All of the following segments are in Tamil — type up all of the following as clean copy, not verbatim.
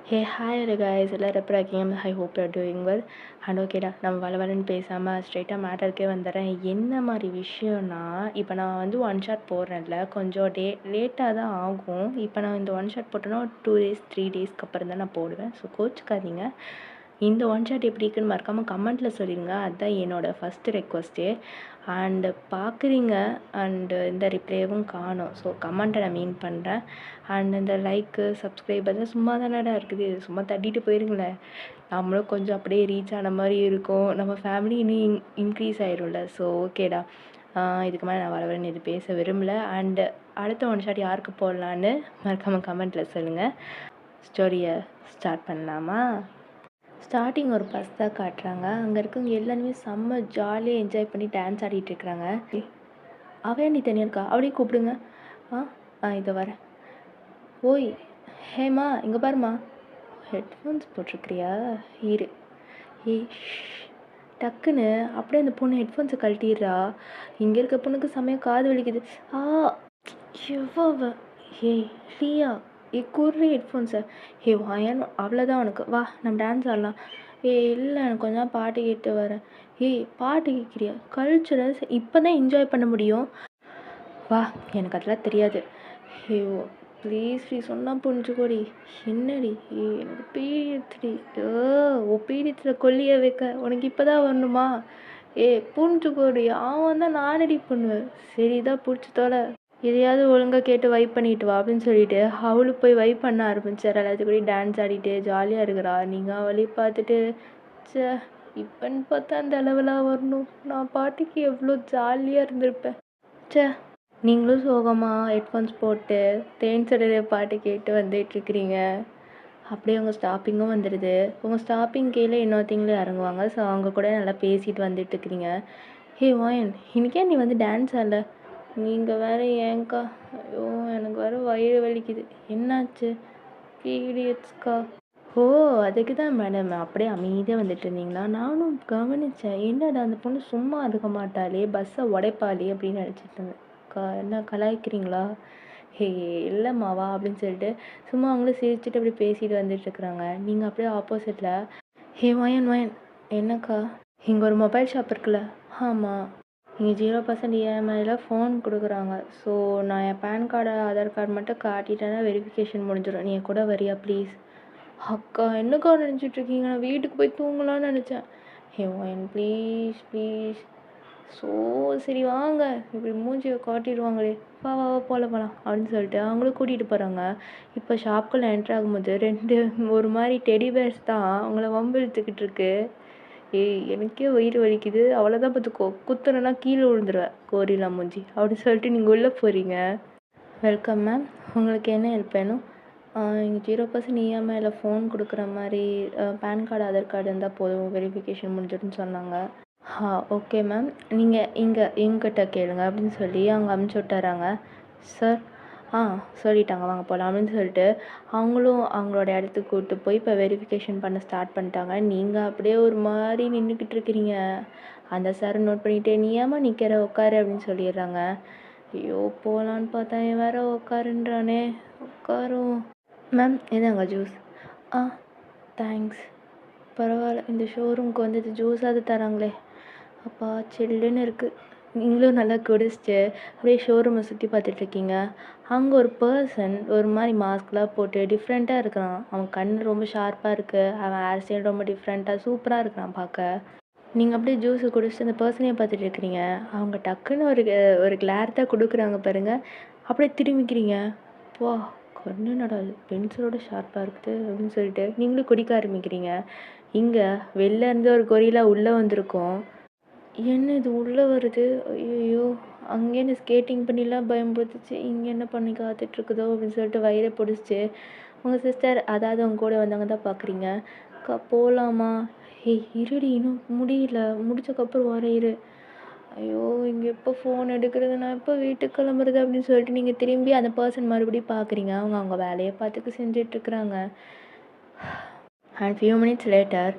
ஹே ஹாய் ஹலோ கைஸ் எல்லோரும் எப்படி இருக்கீங்க? I hope you are doing well. And ஓகேடா, நம்ம வளவலன்னு பேசாமல் ஸ்ட்ரெயிட்டாக மேட்டருக்கே வந்துடுறேன். என்ன மாதிரி விஷயம்னா, இப்போ நான் வந்து ஒன் ஷாட் போடுறேன்ல, கொஞ்சம் லேட்டாக தான் ஆகும். இப்போ நான் இந்த ஒன் ஷாட் போட்டேன்னா ஒரு 2 டேஸ் 3 டேஸ்க்கு அப்புறம் தான் நான் போடுவேன். ஸோ கோச்சுக்காதீங்க. இந்த ஒன் ஷாட் எப்படி இருக்குன்னு மறக்காமல் கமெண்ட்டில் சொல்லிடுங்க. அதுதான் என்னோடய ஃபஸ்ட்டு ரெக்வஸ்ட்டே. அண்டு பார்க்குறீங்க அண்டு இந்த ரிப்ளேவும் காணும். ஸோ கமெண்ட்டை நான் மீன் பண்ணுறேன். அண்ட் இந்த லைக்கு சப்ஸ்கிரைப் அதெல்லாம் சும்மா தானடா இருக்குது, சும்மா தட்டிட்டு போயிருங்களேன். நம்மளும் கொஞ்சம் அப்படியே ரீச் ஆன மாதிரி இருக்கும், நம்ம ஃபேமிலி இன்னும் இன்க்ரீஸ் ஆயிரும்ல. ஸோ ஓகேடா, இதுக்கு மேலே நான் வரவரன்னு இது பேச விரும்பலை. அண்டு அடுத்த ஒன் ஷாட் யாருக்கு போடலான்னு மறக்காமல் கமெண்ட்டில் சொல்லுங்கள். ஸ்டோரியை ஸ்டார்ட் பண்ணலாமா? ஸ்டார்டிங் ஒரு பஸ் தான் காட்டுறாங்க. அங்கே இருக்கவங்க எல்லாருமே செம்ம ஜாலியாக என்ஜாய் பண்ணி டான்ஸ் ஆடிட்டுருக்குறாங்க. அவன் நீ தனியாக இருக்கா, அப்படியே கூப்பிடுங்க. இதை வரேன். ஓய் ஹேமா, இங்கே பாருமா. ஹெட்ஃபோன்ஸ் போட்டிருக்கிறியா? இரு. ஏய் டக்குன்னு அப்படியே அந்த பொண்ணு ஹெட்ஃபோன்ஸை கழட்டிடுறா. இங்கே இருக்க பொண்ணுக்கு செம்மையாக காது வலிக்குது. எவ்வளோ ஏய் லியா, குர்ரி ஹெட்ஃபோன்ஸை. வாயன் அவ்வளோதான் உனக்கு. வா நம்ம டான்ஸ் ஆடலாம். இல்லை எனக்கு கொஞ்சம் பாட்டு கேட்டு வரேன். பாட்டு கேட்குறியா? கல்ச்சுரல்ஸ் இப்போ தான் என்ஜாய் பண்ண முடியும். வா, எனக்கு அதெல்லாம் தெரியாது. ப்ளீஸ் சொன்னால் புரிஞ்சுக்கோடி. என்னடி? எனக்கு பீரியட்ஸ்டி. பீரியட்ஸில் கொல்லிய வைக்க உனக்கு இப்போ தான் வரணுமா? புரிஞ்சுக்கோடி. அவன் தான் நானடி பண்ணுவேன். சரி தான் பிடிச்சி தோலை. எதையாவது ஒழுங்காக கேட்டு வைப் பண்ணிட்டு வா அப்படின்னு சொல்லிட்டு அவளுக்கு போய் வைப் பண்ண ஆரம்பிச்சார். எல்லாத்துக்கூட டான்ஸ் ஆடிட்டு ஜாலியாக இருக்கிறா. நீங்கள் அவளையும் பார்த்துட்டு சே இப்போன்னு பார்த்தா அந்த அளவெல்லாம் வரணும். நான் பாட்டுக்கு எவ்வளோ ஜாலியாக இருந்திருப்பேன். சே, நீங்களும் சோகமாக ஹெட்ஃபோன்ஸ் போட்டு தேன் சடையில பாட்டு கேட்டு வந்துட்டுருக்கிறீங்க. அப்படியே உங்கள் ஸ்டாப்பிங்கும் வந்துடுது. உங்கள் ஸ்டாப்பிங் கீழே இன்னொருத்தங்களும் இறங்குவாங்க. ஸோ அவங்க கூட நல்லா பேசிட்டு வந்துட்டுருக்கிறீங்க. வாயன், இன்றைக்கே நீ வந்து டான்ஸ் ஆடல? நீங்கள் வேறு ஏங்க்கா? ஐயோ எனக்கு வேறு வயிறு வலிக்குது. என்னாச்சு? பீரியட்ஸ்க்கா? அதுக்கு தான் மேடம் அப்படியே அமைதியாக வந்துட்டு இருந்தீங்களா? நானும் கவனித்தேன். என்னடா அந்த பொண்ணு சும்மா இருக்க மாட்டாளே, பஸ்ஸை உடைப்பாளே அப்படின்னு நினச்சிட்டு இருந்தேன். என்ன கலாய்க்கிறீங்களா? இல்லைம்மாவா அப்படின்னு சொல்லிட்டு சும்மா அவங்களும் சிரிச்சுட்டு அப்படி பேசிட்டு வந்துட்டுருக்குறாங்க. நீங்கள் அப்படியே ஆப்போசிட்டில் வாயன் என்னக்கா? இங்கே ஒரு மொபைல் ஷாப் இருக்குல்ல? ஆமாம். இங்கே 0% இஎம்ஐயில் ஃபோன் கொடுக்குறாங்க. ஸோ நான் என் பேன் கார்டு ஆதார் கார்டு மட்டும் காட்டிட்டேன்னா வெரிஃபிகேஷன் முடிஞ்சிடும். நீ கூட வரியா ப்ளீஸ்? அக்கா என்னக்கா நினச்சிட்ருக்கீங்க? நான் வீட்டுக்கு போய் தூங்கலான்னு நினச்சேன். வாயன் ப்ளீஸ். ஸோ சரி வாங்க, இப்படி மூஞ்சியை காட்டிடுவாங்களே. வா போகலாம் அப்படின்னு சொல்லிட்டு அவங்களும் கூட்டிகிட்டு போகிறாங்க. இப்போ ஷாப்புக்குள்ளே என்ட்ரு ஆகும்போது ஒரு மாதிரி டெடி பேர்ஸ் தான் அவங்கள வம்பு இழுத்துக்கிட்டு இருக்கு. எனக்கே வயிறு வலிக்குது. அவ்வளோதான் பார்த்துக்கோ, குத்துறேன்னா கீழே விழுந்துருவேன் கோரிலா மூஞ்சி அப்படின்னு சொல்லிட்டு நீங்கள் உள்ளே போகிறீங்க. வெல்கம் மேம், உங்களுக்கு என்ன ஹெல்ப் வேணும்? இங்கே 0% இஎம்ஐயில் ஃபோன் கொடுக்குற மாதிரி பேன் கார்டு ஆதார் கார்டு இருந்தால் போதும், வெரிஃபிகேஷன் முடிஞ்சிடுன்னு சொன்னாங்க. ஓகே மேம், நீங்கள் எங்கிட்ட கேளுங்க அப்படின்னு சொல்லி அவங்க அமுச்சு விட்டுறாங்க. சார் சொல்லிட்டாங்க வாங்க போகலாம் அப்படின்னு சொல்லிட்டு அவங்களும் அவங்களோட இடத்துக்கு கூப்பிட்டு போய் இப்போ வெரிஃபிகேஷன் பண்ண ஸ்டார்ட் பண்ணிட்டாங்க. நீங்கள் அப்படியே ஒரு மாதிரி நின்றுக்கிட்டு இருக்கிறீங்க. அந்த சார் நோட் பண்ணிவிட்டு நீ ஏமா நிற்கிற, உட்காரு அப்படின்னு சொல்லிடுறாங்க. ஐயோ போகலான்னு பார்த்தா வேற உட்காருன்றானே. உட்காரும். மேம் இதாங்க ஜூஸ். தேங்க்ஸ். பரவாயில்ல, இந்த ஷோரூமுக்கு வந்துட்டு ஜூஸாவது தராங்களே. அப்பா சில்லுன்னு இருக்குது. நீங்களும் நல்லா குடிச்சிட்டு அப்படியே ஷோரூமை சுற்றி பார்த்துட்ருக்கீங்க. அங்கே ஒரு பர்சன் ஒரு மாதிரி மாஸ்க்லாம் போட்டு டிஃப்ரெண்ட்டாக இருக்கிறான். அவன் கண் ரொம்ப ஷார்ப்பாக இருக்குது. அவன் ஹேர் ஸ்டைல் ரொம்ப டிஃப்ரெண்ட்டாக சூப்பராக இருக்கிறான் பார்க்க. நீங்கள் அப்படியே ஜூஸை குடிச்சிட்டு அந்த பர்சனையே பார்த்துட்டு இருக்கிறீங்க. அவங்க டக்குன்னு ஒரு கிளார் தான் கொடுக்குறாங்க பாருங்கள். அப்படியே திரும்பிக்கிறீங்க. வா கண்ணு நடாது பென்சிலோட ஷார்ப்பாக இருக்குது அப்படின்னு சொல்லிட்டு நீங்களும் குடிக்க ஆரம்பிக்கிறீங்க. இங்கே வெளில இருந்து ஒரு கொரிலா உள்ளே வந்திருக்கோம். என்ன இது உள்ளே வருது? ஐயோ, அங்கேருந்து ஸ்கேட்டிங் பண்ணிலாம் பயன்படுத்துச்சு, இங்கே என்ன பண்ணி காத்துட்ருக்குதோ அப்படின்னு சொல்லிட்டு வயிறை பிடிச்சிச்சு. உங்கள் சிஸ்டர், அதாவது அவங்க கூட வந்தவங்க தான் பார்க்குறீங்க. அக்கா போகலாமா? இருடி, இன்னும் முடியல, முடிச்சக்கப்புறம் வர இரு. ஐயோ இங்கே எப்போ ஃபோன் எடுக்கிறது, நான் எப்போ வீட்டுக்கு கிளம்புறது அப்படின்னு சொல்லிட்டு நீங்கள் திரும்பி அந்த பர்சன் மறுபடியும் பார்க்குறீங்க. அவங்க வேலையை பார்த்துக்கு செஞ்சிட்ருக்குறாங்க. And few minutes later.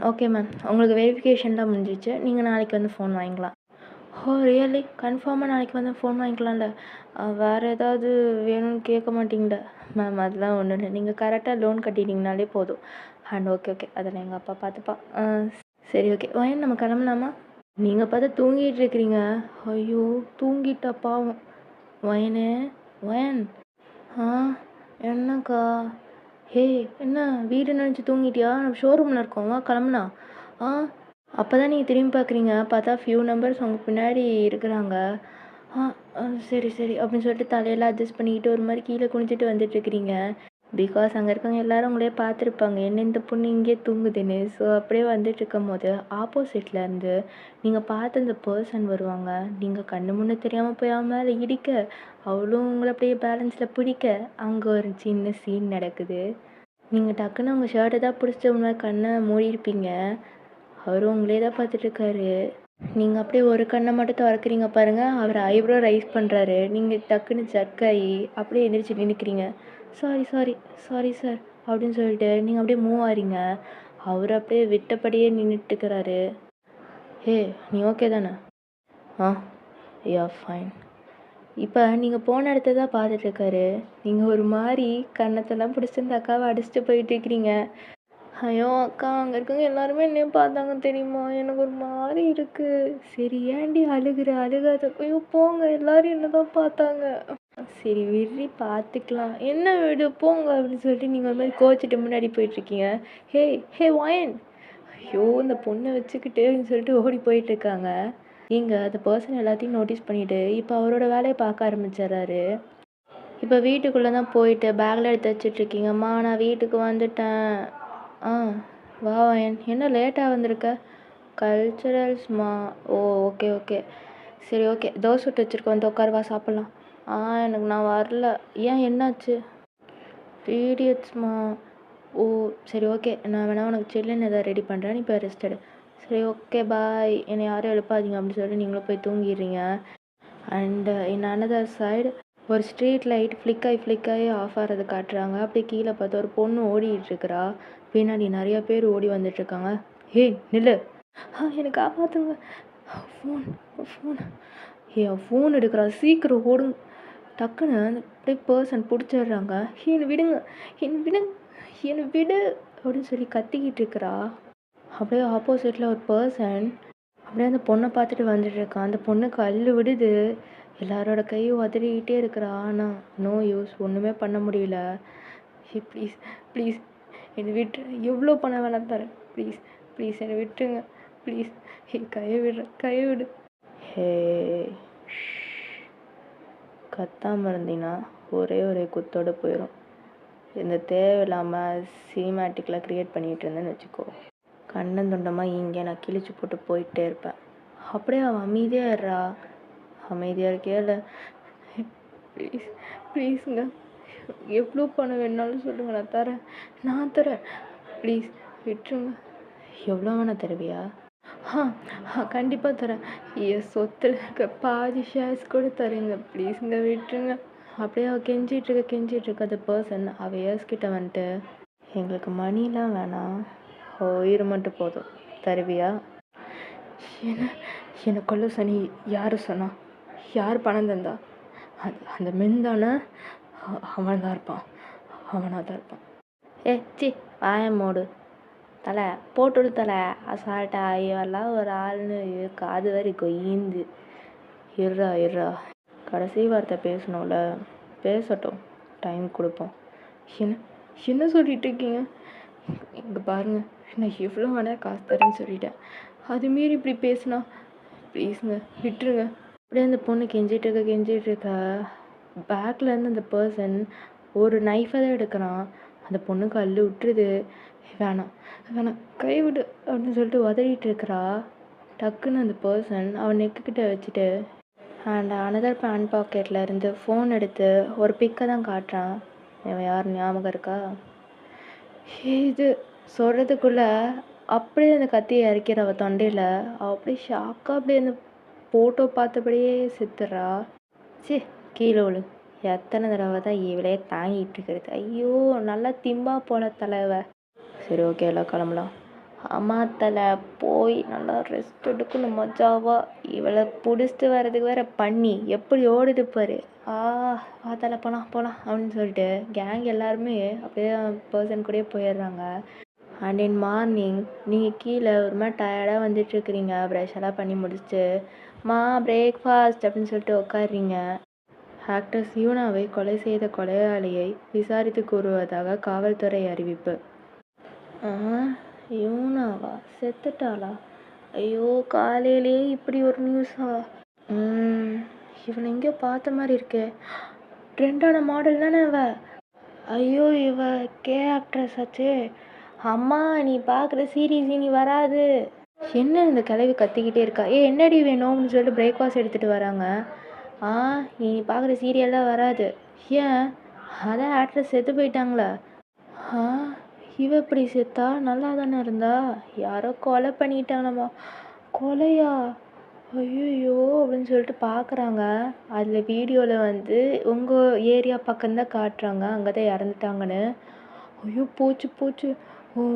Okay ma'am, உங்களுக்கு வெரிஃபிகேஷன் தான் முடிஞ்சிச்சு, நீங்கள் நாளைக்கு வந்து ஃபோன் வாங்கிக்கலாம். Oh really? கன்ஃபார்மாக நாளைக்கு வந்து ஃபோன் வாங்கிக்கலாம்ல? வேறு ஏதாவது வேணும்னு கேட்க மாட்டீங்கள்ல? மேம் அதெல்லாம் ஒன்றும் இல்லை. நீங்கள் கரெக்டாக லோன் கட்டிட்டீங்கனாலே போதும். அண்ட் ஓகே ஓகே அதெல்லாம் எங்கள் அப்பா பார்த்துப்பா. சரி ஓகே. வயன் நம்ம கிளம்பலாமா? நீங்கள் பார்த்தா தூங்கிட்டு இருக்கிறீங்க. ஐயோ தூங்கிட்டா பாவம். வயனு வயன். ஆ என்னக்கா? ஹே என்ன வீடு நினச்சி தூங்கிட்டியா? நம்ம ஷோரூமில் இருக்கோம், வா கிளம்புனா. ஆ அப்போ தான் நீங்கள் திரும்பி பார்க்குறீங்க, பார்த்தா ஃபியூ நம்பர்ஸ் உங்கள் பின்னாடி இருக்கிறாங்க. ஆ சரி சரி அப்படின்னு சொல்லிட்டு தலையெல்லாம் அட்ஜஸ்ட் பண்ணிக்கிட்டு ஒரு மாதிரி கீழே குனிஞ்சிட்டு வந்துட்டுருக்கிறீங்க. பிகாஸ் அங்கே இருக்கவங்க எல்லாரும் உங்களே பார்த்துருப்பாங்க என்ன இந்த பொண்ணு இங்கேயே தூங்குதுன்னு. ஸோ அப்படியே வந்துட்டு இருக்கும் போது ஆப்போசிட்டில் இருந்து நீங்கள் பார்த்த இந்த பர்சன் வருவாங்க. நீங்கள் கண்ணு முன்னே தெரியாமல் போய் அவன் மேலே இடிக்க, அவளும் உங்களை அப்படியே பேலன்ஸில் பிடிக்க, அங்கே ஒரு சின்ன சீன் நடக்குது. நீங்கள் டக்குன்னு உங்கள் ஷர்ட்டை தான் பிடிச்சிட்டு ஒரு மாதிரி கண்ணை மூடியிருப்பீங்க. அவரும் உங்களே தான் பார்த்துட்ருக்காரு. நீங்கள் அப்படியே ஒரு கண்ணை மட்டும் திறக்கிறீங்க பாருங்கள், அவர் ஐப்ரோ ரைஸ் பண்ணுறாரு. நீங்கள் டக்குன்னு ஜர்க்காகி அப்படியே எந்திரிச்சு நின்றுக்கிறீங்க. சாரி சாரி சாரி சார் அப்படின்னு சொல்லிட்டு நீங்கள் அப்படியே மூவ் ஆகிறீங்க. அவர் அப்படியே விட்டபடியே நின்றுட்டுருக்கிறாரு. ஹே நீ ஓகே தானே? ஆ யா ஃபைன். இப்போ நீங்கள் போன இடத்த தான் பார்த்துட்ருக்காரு. நீங்கள் ஒரு மாதிரி கன்னத்தெல்லாம் பிடிச்சி இந்த அக்காவை அடிச்சுட்டு போயிட்டுருக்கிறீங்க. ஐயோ அக்கா அங்கே இருக்கவங்க எல்லாருமே என்னையும் பார்த்தாங்க தெரியுமா? எனக்கு ஒரு மாதிரி இருக்குது. சரி ஏன்டி அழுகுற? அழுகாத. ஐயோ போங்க, எல்லாரும் என்ன தான் பார்த்தாங்க. சரி விட்றி பார்த்துக்கலாம். என்ன விடு போங்க அப்படின்னு சொல்லிட்டு நீங்கள் ஒரு மாதிரி கோச்சிட்டு முன்னாடி போயிட்டுருக்கீங்க. ஹே ஹே வயன். ஐயோ இந்த பொண்ணை வச்சுக்கிட்டு அப்படின்னு சொல்லிட்டு ஓடி போயிட்டுருக்காங்க. நீங்கள் அந்த பர்சன் எல்லாத்தையும் நோட்டீஸ் பண்ணிவிட்டு இப்போ அவரோட வேலையை பார்க்க ஆரம்பிச்சிடுறாரு. இப்போ வீட்டுக்குள்ளே தான் போயிட்டு பேக்கில் எடுத்து வச்சிட்ருக்கீங்கம்மா நான் வீட்டுக்கு வந்துட்டேன். ஆ வா வயன். என்ன லேட்டாக வந்திருக்க? கல்ச்சுரல்ஸ்மா. ஓ ஓகே ஓகே சரி ஓகே தோசை சுட்டு வச்சுருக்க, வந்து உட்காரு வா சாப்பிட்லாம். எனக்கு நான் வரல. ஏன் என்னாச்சு? பீரியட்ஸ்மா. ஓ சரி ஓகே நான் வேணா உனக்கு சில்லுன்னு எதாவது ரெடி பண்ணுறேன், நீ இப்போ ரெஸ்ட் எடு. சரி ஓகே பாய். என்னை யாரும் எழுப்பாதீங்க அப்படின்னு சொல்லிட்டு நீங்களும் போய் தூங்கிடுறீங்க. அண்டு இன் அனதர் சைடு ஒரு ஸ்ட்ரீட் லைட் ஃப்ளிக்காகி ஆஃப் ஆகிறது காட்டுறாங்க. அப்படியே கீழே பார்த்தா ஒரு பொண்ணு ஓடிட்டுருக்குறா. பின்னாடி நிறையா பேர் ஓடி வந்துட்டுருக்காங்க. ஹே நில்லு. எனக்கு காப்பாற்றுங்க. Phone phone. என் ஃபோன் எடுக்கிறா, சீக்கிரம் ஓடுங்க. டக்குன்னு அந்த அப்படியே பர்சன் பிடிச்சிடுறாங்க. என்னை விடுங்க, என்னை விடுங்க, என்னை விடு அப்படின்னு சொல்லி கத்திக்கிட்டு இருக்கிறா. அப்படியே ஆப்போசிட்டில் ஒரு பர்சன் அப்படியே அந்த பொண்ணை பார்த்துட்டு வந்துட்டுருக்கான். அந்த பொண்ணு கல் விடுது. எல்லாரோட கையும் உதறிக்கிட்டே இருக்கிறா. ஆனால் நோ யூஸ், ஒன்றுமே பண்ண முடியல. ஹே ப்ளீஸ் ப்ளீஸ் என்னை விட்டு, எவ்வளோ பணம் வேணாலும் தரேன், ப்ளீஸ் ப்ளீஸ் என்னை விட்டுருங்க ப்ளீஸ். ஹே கையை விடுறேன், கையை விடு. ஹே கத்தாமல் இருந்தீங்கன்னா ஒரே குத்தோடு போயிடும். இந்த தேவையில்லாமல் சினிமேட்டிக்கில் க்ரியேட் பண்ணிகிட்டு இருந்தேன்னு வச்சுக்கோ, கண்ணன் துண்டமாக இங்கே நான் கிழிச்சு போட்டு போயிட்டே இருப்பேன். அப்படியே அவன் அமைதியாக இருறா. அமைதியாக இருக்கே இல்லை. ப்ளீஸ் ப்ளீஸுங்க, எவ்வளோ பணம் வேணாலும் சொல்லுங்கள், நான் தரேன் ப்ளீஸ் விட்டுருங்க. எவ்வளோ வேணால் தருவியா? கண்டிப்பாக தரேன். என் சொத்தில் இருக்க பாதி ஷேர்ஸ் கூட தரேங்க, ப்ளீஸுங்க விட்டுருங்க. அப்படியே அவள் கெஞ்சிட்ருக்க அந்த பர்சன் அவள் இயர்ஸ்கிட்ட வந்துட்டு, எங்களுக்கு மணிலாம் வேணாம், உயிர் மட்டும் போதும், தருவியா? என்னை கொல்ல சொன்னி யார் சொன்னா? யார் பணம் தந்தா? அந்த மென் தானே? அவன் தான் இருப்பான், அவனாக தான் இருப்பான். சி வாய மூடு தலை, போட்டுவிடு தலை. அசால்ட்டா ஐயோலாம் ஒரு ஆள்னு காது வரை கொய்ந்து. இருறா கடைசி வார்த்தை பேசணும்ல, பேசட்டும், டைம் கொடுப்போம். என்ன சொல்லிட்டு இருக்கீங்க? இங்கே பாருங்க, நான் எவ்வளோ வேணால் காசு தரேன்னு சொல்லிட்டேன். அது மீறி இப்படி பேசுனா ப்ளீஸுங்க விட்டுருங்க. அப்படியே அந்த பொண்ணு கெஞ்சிட்டு இருக்க பேக்லேருந்து அந்த பர்சன் ஒரு நைஃபை தான் எடுக்கிறான். அந்த பொண்ணுக்கு அள்ளு விட்டுருது. வேணாம் கைவிடு அப்படின்னு சொல்லிட்டு உதறிட்டு இருக்கிறா. டக்குன்னு அந்த பர்சன் அவன் நெக்குக்கிட்ட வச்சுட்டு அண்ட் அனதர் பேண்ட் பாக்கெட்டில் இருந்து ஃபோன் எடுத்து ஒரு பிக்கை தான் காட்டுறான். இவன் யார் ஞாபகம் இருக்கா? இது சொல்கிறதுக்குள்ளே அப்படியே அந்த கத்தியை இறக்கிற அவள் தொண்டையில். அவள் அப்படியே ஷாக்காக அப்படியே அந்த ஃபோட்டோ பார்த்தபடியே செத்துறா. கீழே விழு. எத்தனை தடவை தான் இவளே தாங்கிட்டு இருக்கிறது. ஐயோ நல்லா திம்பா போல தலைவ. சரி ஓகே எல்லாம் கிளம்பலாம். அம்மா தலை போய் நல்லா ரெஸ்ட் எடுக்கணும் மஜாவா. இவளை பிடிச்சிட்டு வர்றதுக்கு வேற பண்ணி எப்படி ஓடுது பாரு. வா தலை போகலாம் போகலாம் அப்படின்னு சொல்லிட்டு கேங் எல்லாருமே அப்படியே பர்சன் கூடயே போயிடுறாங்க. அண்ட் இன் மார்னிங் நீங்கள் கீழே ஒரு மாதிரி டயர்டாக வந்துட்டுருக்குறீங்க. ப்ரஷ் எல்லாம் பண்ணி முடிச்சுட்டு பிரேக்ஃபாஸ்ட் அப்படின்னு சொல்லிட்டு உட்காடுறீங்க. ஆக்ட்ரஸ் யூனாவை கொலை செய்த கொலையாளியை விசாரித்து கூறுவதாக காவல்துறை அறிவிப்பு. யூனாவா செத்துட்டாளா? ஐயோ, காலையிலேயே இப்படி ஒரு நியூஸா? இவனை எங்கேயோ பார்த்த மாதிரி இருக்கே. ட்ரெண்டான மாடல் தானே இவ? ஐயோ, இவ கே ஆக்ட்ரஸ் ஆச்சே. அம்மா, நீ பார்க்குற சீரீஸ் நீ வராது. என்ன இந்த கிளவி கத்திக்கிட்டே இருக்கா? என்னடி வேணும்னு சொல்லிட்டு பிரேக்ஃபாஸ்ட் எடுத்துகிட்டு வராங்க. நீ பார்க்குற சீரியல்லாம் வராது. ஏன்? அதான் ஆக்ட்ரஸ் செத்து போயிட்டாங்களா? இவ எப்படி செத்தா? நல்லா தானே இருந்தா? யாரோ கொலை பண்ணிட்டாங்களாம்மா. கொலையா? ஐயோ அப்படின்னு சொல்லிட்டு பார்க்குறாங்க. அதில் வீடியோவில் வந்து உங்கள் ஏரியா பக்கம்தான் காட்டுறாங்க. அங்கே தான் இறந்துட்டாங்கன்னு. ஐயோ, போச்சு போச்சு.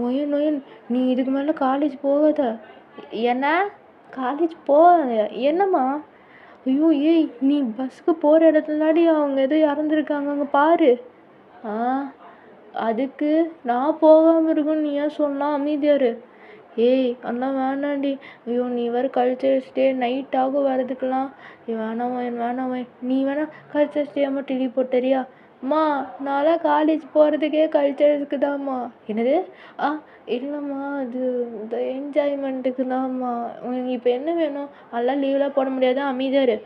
ஒயன் ஒயன், நீ இதுக்கு மேலே காலேஜ் போகாத. என்ன? காலேஜ் போகாத? என்னம்மா? ஐயோ, ஏய், நீ பஸ்ஸுக்கு போகிற இடத்துலாடி அவங்க எதோ இறந்துருக்காங்க, அங்கே பாரு. அதுக்கு நான் போகாமல் இருக்குன்னு நீ ஏன் சொன்னால்? அமைதியாரு. ஏய், அதெல்லாம் வேணாண்டி. ஐயோ, நீ வேறு கல்ச்சரல் ஸ்டே நைட் ஆகும் வரதுக்கெல்லாம். வேணாம். நீ வேணா கல்ச்சரல் ஸ்டே மட்டும் லீவ் போட்டறியா? அம்மா, நான்லாம் காலேஜ் போகிறதுக்கே கல்ச்சரலுக்கு தான்மா. என்னது? இல்லைம்மா, அது இந்த என்ஜாய்மெண்ட்டுக்கு தான்மா. உனக்கு இப்போ என்ன வேணும்? அதெல்லாம் லீவ்லாம் போட முடியாது, அமைதியாரு.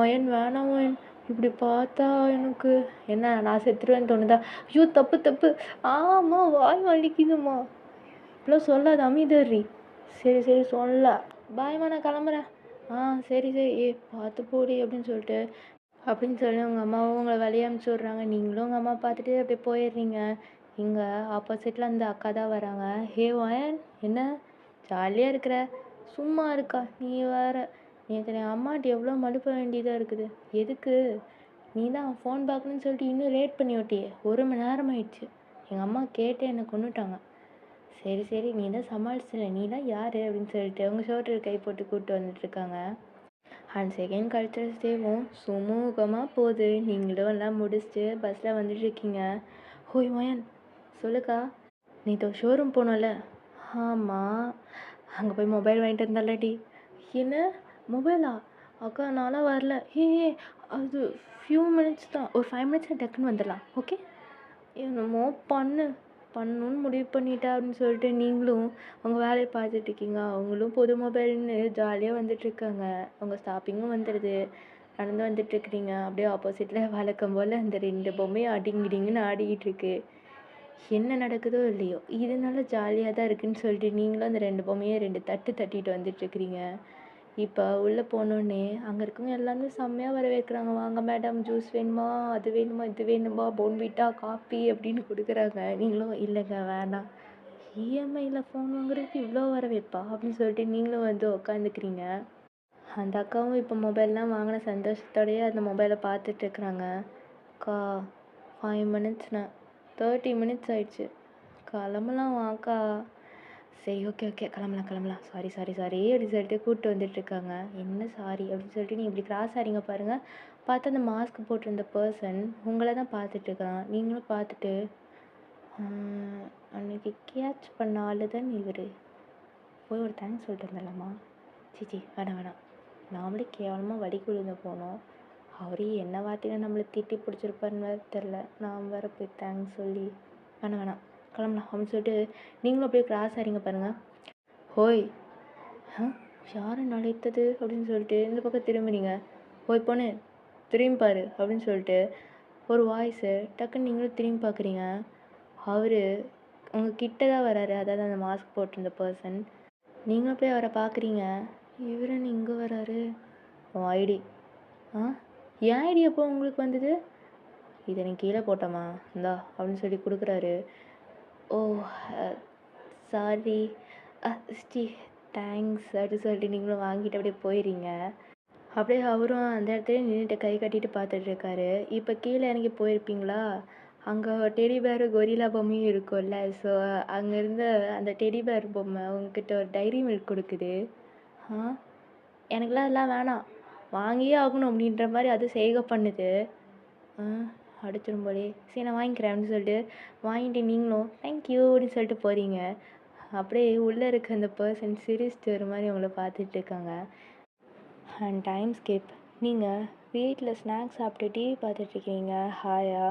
ஒயன் வேணாம் ஒயன். இப்படி பார்த்தா எனக்கு என்ன, நான் செத்துருவேன்னு தோணுதா? ஐயோ, தப்பு. ஆமாம், வாய் வலிக்குதும்மா. இப்படிலாம் சொல்லாத, அமைதியாரி. சரி சொல்ல. பாய்மா, நான் கிளம்புறேன். சரி. பார்த்து போடி அப்படின்னு சொல்லி உங்கள் அம்மாவும் உங்களை வழிய அனுப்பிச்சி விட்றாங்க. நீங்களும் உங்கள் அம்மா பார்த்துட்டு அப்படியே போயிடுறீங்க. இங்கே ஆப்போசிட்டில் அந்த அக்கா தான் வராங்க. ஒயன், என்ன ஜாலியாக இருக்கிற? சும்மா இருக்கா நீ வேறு? நேற்று என் அம்மாட்ட எவ்வளோ மழுப்ப வேண்டியதாக இருக்குது. எதுக்கு? நீ தான் ஃபோன் பார்க்கணுன்னு சொல்லிட்டு இன்னும் லேட் பண்ணி விட்டியே. 1 மணி நேரம் ஆயிடுச்சு. எங்கள் அம்மா கேட்டு என்னை கொண்டுட்டாங்க. சரி, நீ தான் சமாளிச்சில. நீ தான் யார் அப்படின்னு சொல்லிட்டு அவங்க ஷோல்டர் கை போட்டு கூப்பிட்டு வந்துட்டுருக்காங்க. அண்ட் செகண்ட் கல்ச்சரல் டேவும் சுமூகமாக போகுது. நீங்களும் எல்லாம் முடிச்சுட்டு பஸ்ஸில் வந்துட்டுருக்கீங்க. ஹோய் மோயன், சொல்லுக்கா. நீ ஷோரூம் போனோம்ல? ஆமாம். அங்கே போய் மொபைல் வாங்கிட்டு வந்தாலடி. என்ன மொபைலா? அக்கா, நான்லாம் வரல. அது ஃபியூ மினிட்ஸ் தான், ஒரு 5 மினிட்ஸில் டக்குன்னு வந்துடலாம். ஓகே, என்னமோ பண்ணணுன்னு முடிவு பண்ணிட்டா அப்படின்னு சொல்லிட்டு நீங்களும் உங்கள் வேலையை பார்த்துட்ருக்கீங்க. அவங்களும் பொது மொபைல்னு ஜாலியாக வந்துட்டுருக்காங்க. அவங்க ஸ்டாப்பிங்கும் வந்துடுது. நடந்து வந்துட்டுருக்குறீங்க. அப்படியே ஆப்போசிட்டில் வழக்கம் போல் அந்த 2 பொம்மையும் அடிங்கிடிங்கன்னு ஆடிக்கிட்டு இருக்கு. என்ன நடக்குதோ இல்லையோ, இதனால ஜாலியாக தான் இருக்குதுன்னு சொல்லிட்டு நீங்களும் அந்த 2 பொம்மையை 2 தட்டு தட்டிட்டு வந்துட்டுருக்குறீங்க. இப்போ உள்ளே போனோடனே அங்கே இருக்கவங்க எல்லாருமே செம்மையாக வரவேற்கிறாங்க. வாங்க மேடம், ஜூஸ் வேணுமா, அது வேணுமா, இது வேணுமா, போன்விட்டா, காஃபி அப்படின்னு கொடுக்குறாங்க. நீங்களும் இல்லைங்க வேணாம், இஎம்ஐயில் ஃபோன் வாங்குறதுக்கு இவ்வளோ வரவேற்பா அப்படின்னு சொல்லிட்டு நீங்களும் வந்து உக்காந்துக்கிறீங்க. அந்த அக்காவும் இப்போ மொபைல்லாம் வாங்கின சந்தோஷத்தோடையே அந்த மொபைலை பார்த்துட்ருக்குறாங்க. அக்கா, 5 மினிட்ஸ்ண்ணா, 30 மினிட்ஸ் ஆயிடுச்சு. கிளம்பலாம் வாக்கா. சரி, ஓகே, கிளம்பலாம். சாரி அப்படின்னு சொல்லிட்டு கூப்பிட்டு வந்துட்டுருக்காங்க. என்ன சாரி அப்படின்னு சொல்லிட்டு நீங்கள் இப்படி கிராஸ் ஆகிறீங்க பாருங்கள். பார்த்து அந்த மாஸ்க் போட்டிருந்த பர்சன் உங்களை தான் பார்த்துட்ருக்கான். நீங்களும் பார்த்துட்டு, அன்னைக்கு கேட்ச் பண்ண ஆளு தான் இவர். போய் ஒரு தேங்க்ஸ் சொல்லிட்டு வந்துடலாமா? சிச்சி, வேணாம். நாமளே கேவலமாக வடிக்கு விழுந்து போனோம். அவரே என்ன வார்த்தையில நம்மளை திட்டி பிடிச்சிருப்பாருன்னு வேறு தெரில. நாம் வேறு போய் தேங்க்ஸ் சொல்லி வேணாம் கிளம்பலாம் அப்படின்னு சொல்லிட்டு நீங்களும் அப்படியே கிராஸ் ஆகிறீங்க பாருங்கள். ஹோய், யாரை நழைத்தது அப்படின்னு சொல்லிட்டு இந்த பக்கம் திரும்பினீங்க. ஹோய் பொண்ணு, திரும்பி பாரு அப்படின்னு சொல்லிட்டு ஒரு வாய்ஸு. டக்குன்னு நீங்களும் திரும்பி பார்க்குறீங்க. அவர் உங்கள் கிட்ட தான் வராரு, அதாவது அந்த மாஸ்க் போட்டிருந்த பர்சன். நீங்களும் போய் அவரை பார்க்குறீங்க. இவரன்னு இங்கே வராரு. உன் ஐடி. என் ஐடி எப்போ உங்களுக்கு வந்தது? இதை நீ கீழே போட்டோமா இந்தா அப்படின்னு சொல்லி கொடுக்குறாரு. ஓ, சாரி, ஸ்ரீ, தேங்க்ஸ் அப்படின்னு சொல்லிட்டு நீங்களும் வாங்கிட்டு அப்படியே போயிடுறீங்க. அப்படியே அவரும் அந்த இடத்துல நின்றுட்டு கை கட்டிட்டு பார்த்துட்ருக்காரு. இப்போ கீழே இறங்கி போயிருப்பீங்களா? அங்கே டெடி பேர் கொரில்லா பொம்மையும் இருக்கும்ல. ஸோ அங்கேருந்து அந்த டெடி பேர் பொம்மை உங்ககிட்ட ஒரு டைரி மில்க் கொடுக்குது. எனக்குலாம் அதெல்லாம் வேணாம், வாங்கியே ஆகணும் அப்படின்ற மாதிரி அது செய்கை பண்ணுது. அடிச்சிடும் போலே. சரி நான் வாங்கிக்கிறேன் அப்படின்னு சொல்லிட்டு வாங்கிட்டு நீங்களும் தேங்க்யூ அப்படின்னு சொல்லிட்டு போகிறீங்க. அப்படியே உள்ளே இருக்க அந்த பர்சன் சிரிச்சிட்டு ஒரு மாதிரி உங்களை பார்த்துட்டு இருக்காங்க. And time skip. நீங்கள் வீட்டில் ஸ்நாக்ஸ் சாப்பிட்டு டிவி பார்த்துட்ருக்கீங்க ஹாயா.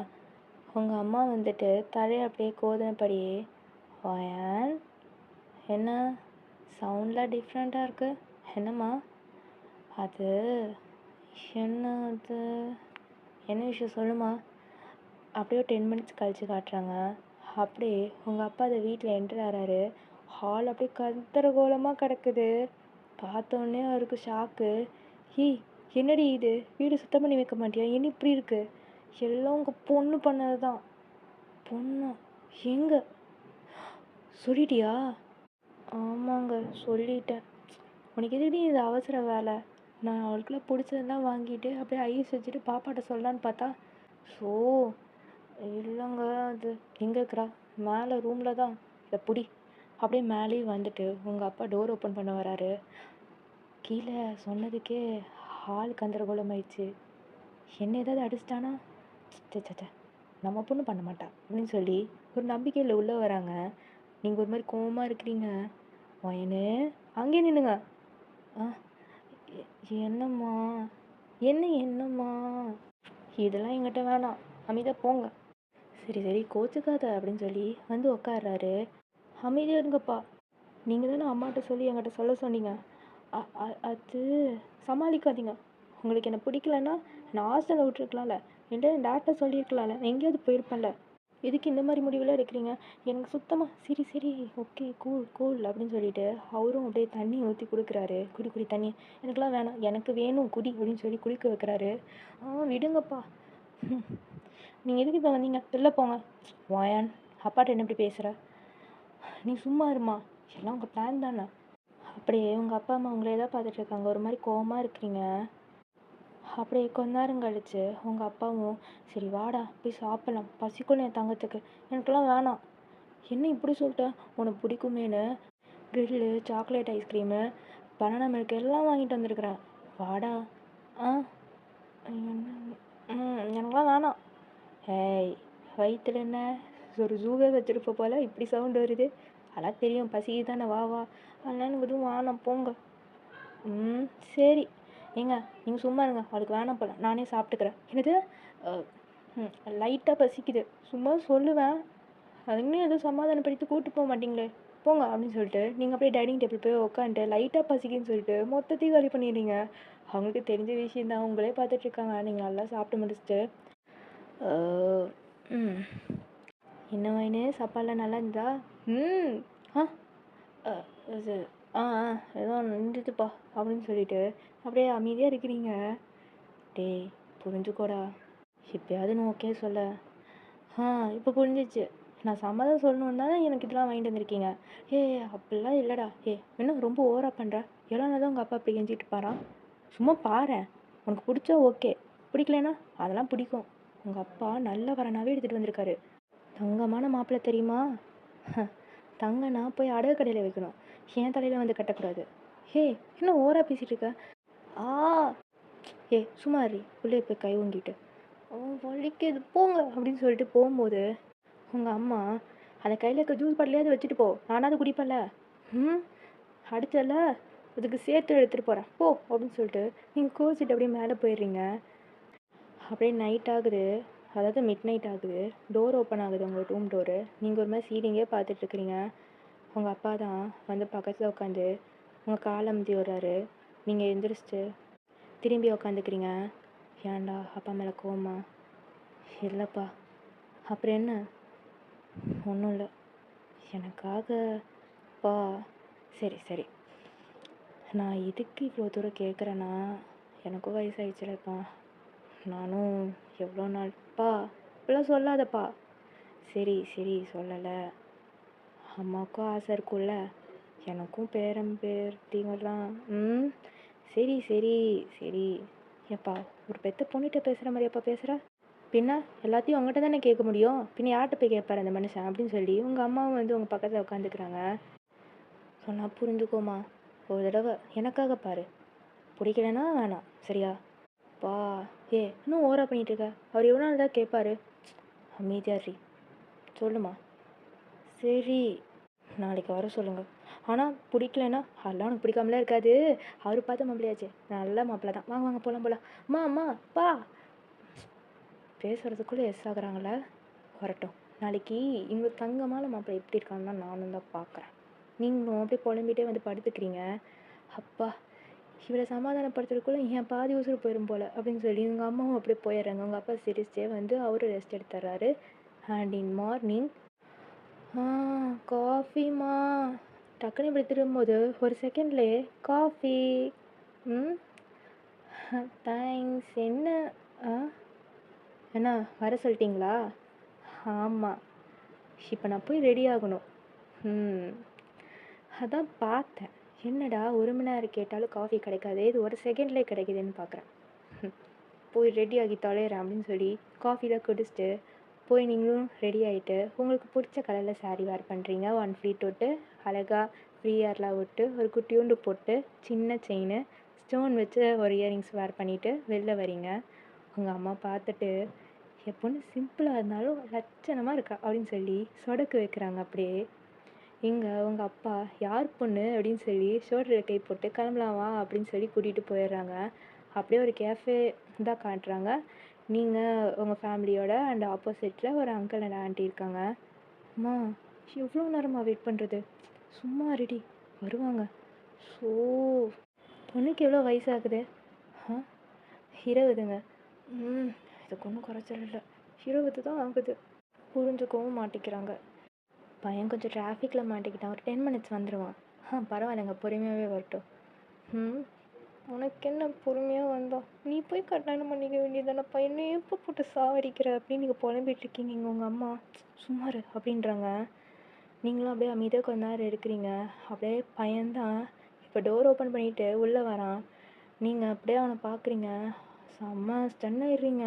உங்கள் அம்மா வந்துட்டு தலையை அப்படியே கோதனப்படியே வாயன். என்ன சவுண்ட்லாம் டிஃப்ரெண்ட்டாக இருக்குது, என்னம்மா அது? என்ன அது, என்ன விஷயம் சொல்லுமா? அப்படியே 10 மினிட்ஸ் கழித்து காட்டுறாங்க. அப்படியே உங்கள் அப்பா அதை வீட்டில் என்ட்ரு ஆகிறாரு. ஹால் அப்படியே கந்தரகோலமாக கிடக்குது. பார்த்தோன்னே அவருக்கு ஷாக்கு. என்னடி இது, வீடு சுத்தம் பண்ணி வைக்க மாட்டியா, என்ன இப்படி இருக்கு? எல்லாம் உங்கள் பொண்ணு பண்ணது தான். பொண்ணா? எங்க சொல்லிட்டியா? ஆமாங்க சொல்லிட்டேன். உனக்கு எதுக்கு இது அவசர வேலை? நான் அவளுக்குள்ள பிடிச்சதெல்லாம் வாங்கிட்டு அப்படியே ஐஸ் வச்சுட்டு பாப்பாட்ட சொல்லலான்னு பார்த்தா, ஸோ இல்லைங்க அது எங்கே இருக்கிறா? மேலே ரூமில் தான். இதை பிடி. அப்படியே மேலேயே வந்துட்டு உங்கள் அப்பா டோர் ஓப்பன் பண்ண வராரு. கீழே சொன்னதுக்கே ஹால் கந்தரகோலம் ஆயிடுச்சு. என்ன ஏதாவது அடிச்சிட்டானா? சே நம்ம பொண்ணு பண்ண மாட்டா அப்படின்னு சொல்லி ஒரு நம்பிக்கையில் உள்ளே வராங்க. நீங்கள் ஒரு மாதிரி கோவமாக இருக்கிறீங்க. வயனு அங்கே நின்னுங்க. என்னம்மா என்னம்மா இதெல்லாம் என்கிட்ட வேணாம், அமைதியாக போங்க. சரி கோச்சுக்காத அப்படின்னு சொல்லி வந்து உக்காடுறாரு. அமைதியாக இருங்கப்பா, நீங்கள் தானே அம்மாட்ட சொல்லி என்கிட்ட சொல்ல சொன்னீங்க. அது சமாளிக்காதீங்க. உங்களுக்கு என்ன பிடிக்கலன்னா நான் ஹாஸ்டலில் விட்டுருக்கலாம்ல, என்கிட்ட என் டேரக்டாக சொல்லியிருக்கலாம்ல, நான் எங்கேயாவது போயிருப்பேன்ல. எதுக்கு இந்த மாதிரி முடிவெல்லாம் எடுக்கிறீங்க? எனக்கு சுத்தமாக சரி ஓகே கூல் அப்படின்னு சொல்லிட்டு அவரும் அப்படியே தண்ணி ஊற்றி கொடுக்குறாரு. குடி தண்ணி. எனக்குலாம் வேணாம், எனக்கு வேணும் குடி அப்படின்னு சொல்லி குடிக்க வைக்கிறாரு. விடுங்கப்பா. நீங்கள் எதுக்கு இப்போ வந்தீங்க? வெளில போங்க. வாயான், அப்பாட்ட என்ன இப்படி பேசுகிற? நீ சும்மா இருமா, எல்லாம் உங்கள் பிளான் தானே. அப்படியே உங்கள் அப்பா அம்மா உங்களே தான் பார்த்துட்ருக்காங்க. ஒரு மாதிரி கோவமாக இருக்கிறீங்க. அப்படியே கொஞ்ச நேரம் கழிச்சு உங்கள் அப்பாவும் சரி வாடா போய் சாப்பிட்லாம், பசிக்கும் என் தங்கத்துக்கு. எனக்கெல்லாம் வேணாம். என்ன இப்படி சொல்லிட்டேன்? உனக்கு பிடிக்குமேனு grill, chocolate ice cream, banana milk எல்லாம் வாங்கிட்டு வந்திருக்கிறேன், வாடா. எனக்கெல்லாம் வேணாம். வயிற்றுல என்ன ஒரு ஜூவே வச்சுருப்ப போல் இப்படி சவுண்டு வருது. அதெல்லாம் தெரியும், பசிக்கு தானே, வா அதெல்லாம் எனக்கு எதுவும் வேணாம், போங்க. சரி ஏங்க நீங்கள் சும்மா இருங்க, அவளுக்கு வேணாம் போல, நானே சாப்பிட்டுக்கிறேன். என்னது? லைட்டாக பசிக்குது, சும்மா சொல்லுவேன், அது இன்னும் எதுவும் சமாதானப்படுத்தி கூப்பிட்டு போக மாட்டீங்களே, போங்க அப்படின்னு சொல்லிட்டு நீங்கள் அப்படியே டைனிங் டேபிள் போய் உட்காந்துட்டு லைட்டாக பசிக்குன்னு சொல்லிட்டு மொத்தத்தையும் காலி பண்ணிடுறீங்க. அவங்களுக்கு தெரிஞ்ச விஷயம் தான், உங்களே பார்த்துட்ருக்காங்க. நீங்கள் நல்லா சாப்பிட்டு முடிச்சுட்டு என்ன வாயினு சாப்பாடெலாம் நல்லா இருந்தா? இது ஏதோ நின்றுதுப்பா அப்படின்னு சொல்லிட்டு அப்படியே அமைதியாக இருக்கிறீங்க. டேய் புரிஞ்சுக்கோடா, எப்பயாவது நான் ஓகே சொல்ல. இப்போ புரிஞ்சிச்சு, நான் சம்மதம் சொல்லணுன்னு தானே எனக்கு இதெல்லாம் வாங்கிட்டு வந்திருக்கீங்க. அப்படிலாம் இல்லைடா. இன்னும் ரொம்ப ஓவராக பண்ணுற. எவ்வளோ நாள் தான் உங்கள் அப்பா அப்படி கெஞ்சிட்டு இருப்பாரா? சும்மா பாரு, உனக்கு பிடிச்சா ஓகே, பிடிக்கலனா அதெல்லாம் பிடிக்கும். உங்கள் அப்பா நல்ல வரனாவே எடுத்துகிட்டு வந்திருக்காரு. தங்கமான மாப்பிள்ளை தெரியுமா? தங்கன்னா போய் அடகு கடையில் வைக்கணும், என் தலையில் வந்து கட்டக்கூடாது. என்ன ஓவராக பேசிகிட்டு இருக்க? சும்மாரி உள்ளே போய் கை ஓங்கிட்டு வலிக்குது போங்க அப்படின்னு சொல்லிட்டு போகும்போது உங்கள் அம்மா அந்த கையில் இருக்க ஜூஸ் பாட்டிலையாவது வச்சுட்டு போ, நானாவது குடிப்பேன்ல. அடிச்சல அதுக்கு சேர்த்து எடுத்துகிட்டு போகிறேன் போ அப்படின்னு சொல்லிட்டு நீங்கள் கோச்சிட்டு அப்படியே மேலே போயிடுறீங்க. அப்படியே நைட் ஆகுது, அதாவது மிட் நைட் ஆகுது. டோர் ஓப்பன் ஆகுது, உங்கள் ரூம் டோரு. நீங்கள் ஒரு மாதிரி சீலிங்கே பார்த்துட்ருக்குறீங்க. உங்கள் அப்பா தான் வந்து பக்கத்தில் உட்காந்து உங்கள் காலை அமுத்தி விடுறாரு. நீங்கள் எந்திரிச்சிட்டு திரும்பி உக்காந்துக்கிறீங்க. ஏன்டா அப்பா மேலே கோவமா? இல்லைப்பா. அப்புறம் என்ன? ஒன்றும் இல்லை, எனக்காகப்பா. சரி நான் எதுக்கு இவ்வளோ தூரம் கேட்குறேன்னா, எனக்கும் வயசாகிடுச்சுலப்பா, நானும் எவ்வளோ நாள்ப்பா இப்பெல்லாம் சொல்லாதப்பா. சரி சொல்லலை, அம்மாவுக்கும் ஆசை இருக்கும்ல, எனக்கும் பேரன் பேத்திங்கெல்லாம். சரி ஏப்பா ஒரு பெத்த பொண்ணுகிட்ட பேசுகிற மாதிரி அப்பா பேசுகிற? பின்ன எல்லாத்தையும் உங்கள்கிட்ட தானே கேட்க முடியும், பின்ன யார்கிட்ட போய் கேட்பாரு அந்த மனுஷன் அப்படின்னு சொல்லி உங்கள் அம்மாவும் வந்து உங்கள் பக்கத்தில் உட்காந்துக்கிறாங்க. சொன்னால் புரிஞ்சுக்கோமா, ஒரு தடவை எனக்காக பாரு, பிடிக்கலன்னா வேணாம் சரியா? பா இன்னும் ஓவரா பண்ணிட்டு இருக்க, அவர் எவ்வளோ நாள் தான் கேட்பாரு? அமைதியாரி, சொல்லுமா. சரி, நாளைக்கு வர சொல்லுங்கள். ஆனால் பிடிக்கலன்னா அதெல்லாம் உனக்கு பிடிக்காமலாம் இருக்காது, அவர் பார்த்த மாப்பிள்ளையாச்சு, நல்ல மாப்பிள்ளை தான், வாங்க வாங்க போகலாம் போகலாம். அம்மா அம்மா பா பேசுகிறதுக்குள்ளே எஸ் ஆகுறாங்களே. வரட்டும், நாளைக்கு இவங்க தங்கமான மாப்பிள்ளை எப்படி இருக்கான்னு தான் நானும் தான் பார்க்குறேன். நீங்களும் அப்படியே புலம்பிகிட்டே வந்து படுத்துக்கிறீங்க. அப்பா, இவரை சமாதானப்படுத்துறதுக்குள்ளே என் பாதி உசுறு போயிடும் போல் அப்படின்னு சொல்லி உங்கள் அம்மாவும் அப்படியே போயிடுறாங்க. உங்கள் அப்பா சிரிச்சே வந்து அவரும் ரெஸ்ட் எடுத்துறாரு. அண்ட் இன் மார்னிங், காஃபிமா, டக்குன்னு இப்படி திரும்பும்போது ஒரு செகண்ட்லேயே காஃபி. தேங்க்ஸ். என்ன வர சொல்லிட்டீங்களா? ஆமாம், இப்போ நான் போய் ரெடி ஆகணும். அதான் பார்த்தேன், என்னடா 1 மணி நேரம் கேட்டாலும் காஃபி கிடைக்காது, இது ஒரு செகண்ட்லேயே கிடைக்குதுன்னு பார்க்குறேன். போய் ரெடி ஆகி தொலைகிறேன் அப்படின்னு சொல்லி காஃபிலாம் குடிச்சிட்டு போய் நீங்களும் ரெடி ஆகிட்டு உங்களுக்கு பிடிச்ச கலரில் சாரீ வேர் பண்ணுறீங்க. 1 ஃப்ளீட் விட்டு அழகாக ஃப்ரீயர்லாம் விட்டு ஒரு குட்டியூண்டு போட்டு சின்ன செயின் ஸ்டோன் வச்சு ஒரு இயரிங்ஸ் வேர் பண்ணிவிட்டு வெளில வரீங்க. உங்கள் அம்மா பார்த்துட்டு என் பொண்ணு சிம்பிளாக இருந்தாலும் லட்சணமாக இருக்கா அப்படின்னு சொல்லி சொடக்கு வைக்கிறாங்க. அப்படியே இங்கே உங்கள் அப்பா யார் பொண்ணு அப்படின்னு சொல்லி ஷோல்டரில் கை போட்டு கிளம்பலாம் வா அப்படின்னு சொல்லி கூட்டிகிட்டு போயிடுறாங்க. அப்படியே ஒரு கேஃபே தான் காட்டுறாங்க. நீங்கள் உங்கள் ஃபேமிலியோட அண்ட் ஆப்போசிட்டில் ஒரு அங்கிள் அண்ட் ஆண்டி இருக்காங்க. அம்மா, எவ்வளோ நேரமாக வெயிட் பண்ணுறது, சும்மா ரெடி வருவாங்க. ஸோ பொண்ணுக்கு எவ்வளோ வயசாகுது? 20ங்க. இதுக்கு ஒன்றும் குறைச்சல் இல்லை, 20 தான் ஆகுது. புரிஞ்சுக்கவும் மாட்டிக்கிறாங்க. பையன் கொஞ்சம் டிராஃபிக்கில் மாட்டிக்கிட்டான், ஒரு 10 மினிட்ஸ் வந்துடுவான். பரவாயில்லைங்க, பொறுமையாகவே வரட்டும். உனக்கு என்ன பொறுமையாக வந்தோம், நீ போய் கல்யாணம் பண்ணிக்க வேண்டியதானப்பா, என்ன எப்போ போட்டு சாவடிக்கிற அப்படின்னு நீங்கள் புலம்பிட்டு இருக்கீங்க. இங்கே உங்கள் அம்மா சும்மாரு அப்படின்றாங்க. நீங்களும் அப்படியே அமைதியாக கொஞ்ச நேரம் இருக்கிறீங்க. அப்படியே பையன்தான் இப்போ டோர் ஓப்பன் பண்ணிவிட்டு உள்ளே வரான். நீங்கள் அப்படியே அவனை பார்க்குறீங்க, செம்ம ஸ்டன் ஆயிடுறீங்க.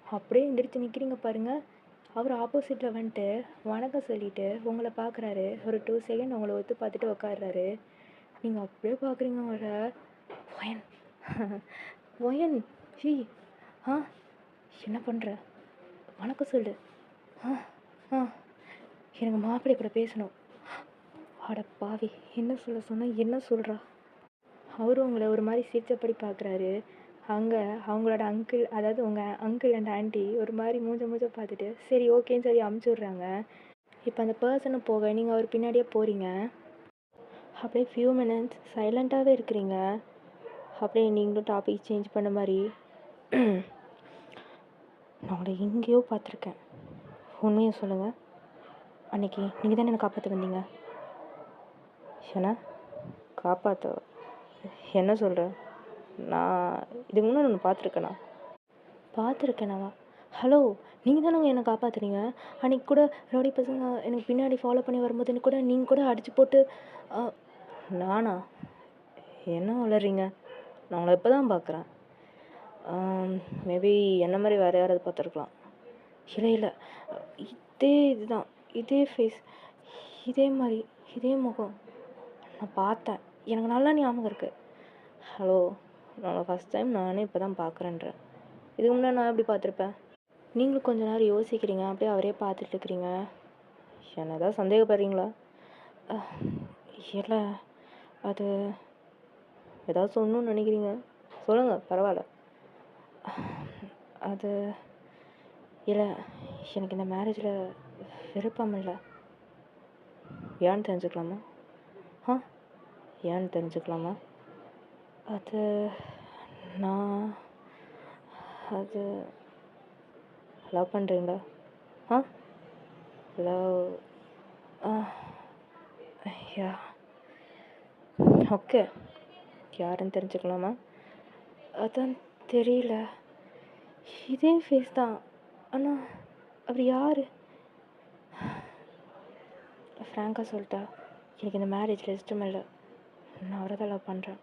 அப்படியே எந்திரிச்சு நிற்கிறீங்க பாருங்கள். அவர் ஆப்போசிட்டில் வந்துட்டு வணக்கம் சொல்லிவிட்டு உங்களை பார்க்குறாரு. ஒரு 2 செகண்ட் உங்களை ஒத்து பார்த்துட்டு உட்காடுறாரு. நீங்கள் அப்படியே பார்க்குறீங்க அவரை. ஒயன் ஒயன் ஹீ என்ன பண்ணுற, வணக்கம் சொல்லு. எனக்கு மாப்பிள்ளை கூட பேசணும். அட பாவி, என்ன சொல்ல சொன்னால் என்ன சொல்கிறா? அவரும் உங்களை ஒரு மாதிரி சிரிச்சபடி பார்க்குறாரு. அங்கே அவங்களோட அங்கிள், அதாவது உங்கள் அங்கிள் அண்ட் ஆண்டி ஒரு மாதிரி மூஞ்ச பார்த்துட்டு சரி ஓகேன்னு சொல்லி அமுச்சு விட்றாங்க. இப்போ அந்த பர்சனும் போக நீங்கள் அவர் பின்னாடியே போகிறீங்க. அப்படியே ஃபியூ மினிட்ஸ் சைலண்ட்டாகவே இருக்கிறீங்க. அப்படியே நீங்களும் டாபிக் சேஞ்ச் பண்ண மாதிரி, நான் உங்களை எங்கேயோ பார்த்துருக்கேன், உண்மையை சொல்லுங்கள், அன்றைக்கி நீங்கள் தானே என்னை காப்பாற்ற வந்தீங்க? ஏன்னா காப்பாற்ற என்ன சொல்கிற? நான் இதுக்கு முன்னாடி ஒன்று பார்த்துருக்கேனாவா? ஹலோ, நீங்கள் தானே என்னை காப்பாற்றுறீங்க. அன்றைக்கி கூட ரவுடி பசங்க எனக்கு பின்னாடி ஃபாலோ பண்ணி வரும்போது கூட நீங்கள் கூட அடித்து போட்டு. நானா? என்ன வளர்றீங்க? நான் உங்களை இப்போ தான் பார்க்குறேன். மேபி என்ன மாதிரி வேறு யாராவது பார்த்துருக்கலாம். இல்லை, இதே இதுதான், இதே ஃபேஸ், இதே மாதிரி, இதே முகம் நான் பார்த்தேன், எனக்கு நல்லா ஞாபகம் இருக்குது. ஹலோ, நான் ஃபஸ்ட் டைம் நானே இப்போ தான் பார்க்குறேன்றேன். இதுக்கு முன்னாடி நான் எப்படி பார்த்துருப்பேன்? நீங்களும் கொஞ்ச நேரம் யோசிக்கிறீங்க, அப்படியே அவரே பார்த்துட்டு இருக்கிறீங்க. என்ன தான் சந்தேகப்படுறீங்களா? இல்லை, அது ஏதாவது சொல்லணும்னு நினைக்கிறீங்க, சொல்லுங்கள், பரவாயில்ல. அது இல்லை, எனக்கு இந்த மேரேஜில் விருப்பம் இல்லை. ஏன்னு தெரிஞ்சுக்கலாமா? ஏன்னு தெரிஞ்சுக்கலாமா? அது நான் அது லவ் பண்ணுறீங்களா? லவ் யா. ஓகே, யாருன்னு தெரிஞ்சுக்கலாமா? அதான் தெரியல, இதே ஃபேஸ் தான், ஆனால் அவர் யார்? ஃப்ராங்காக சொல்லிட்டா, எனக்கு இந்த மேரேஜில் இஷ்டம் இல்லை. நான் அவரை தான் லவ் பண்ணுறேன்.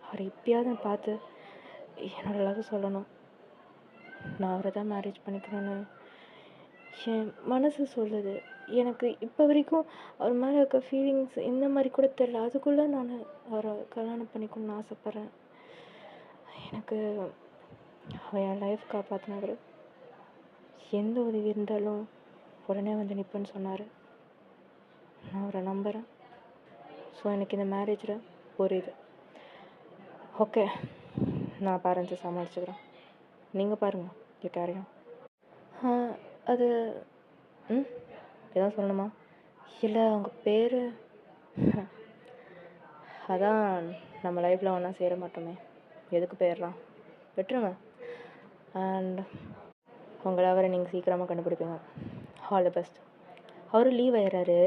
அவரை எப்பயாவது பார்த்து என்னோடய லவ் சொல்லணும். நான் அவரை தான் மேரேஜ் பண்ணிக்கிறேன்னு என் மனசு சொல்லுது. எனக்கு இப்போ வரைக்கும் அவர் மேலே இருக்க ஃபீலிங்ஸ் இந்த மாதிரி கூட தெரில. அதுக்குள்ளே நான் அவரை கல்யாணம் பண்ணிக்கணும்னு ஆசைப்பட்றேன். எனக்கு அவர் என் லைஃப் காப்பாற்றினவர். எந்த உதவி இருந்தாலும் உடனே வந்து நிற்பேன்னு சொன்னார். நான் அவரை நம்புகிறேன். ஸோ எனக்கு இந்த மேரேஜில் ஒரு இது ஓகே, நான் பேரண்ட்ஸை சமாளிச்சுக்கிறேன். நீங்கள் பாருங்கள் கேட்காரையும். அது எதாவது சொல்லணுமா? இல்லை அவங்க பேர் அதான் நம்ம லைஃப்பில் ஒன்றா சேர மாட்டோமே, எதுக்கு பேர்லாம் விட்டுருங்க. அண்ட் உங்களை அவரை நீங்கள் சீக்கிரமாக கண்டுபிடிப்பீங்க. All the best. அவரும் லீவ் ஆயிடுறாரு.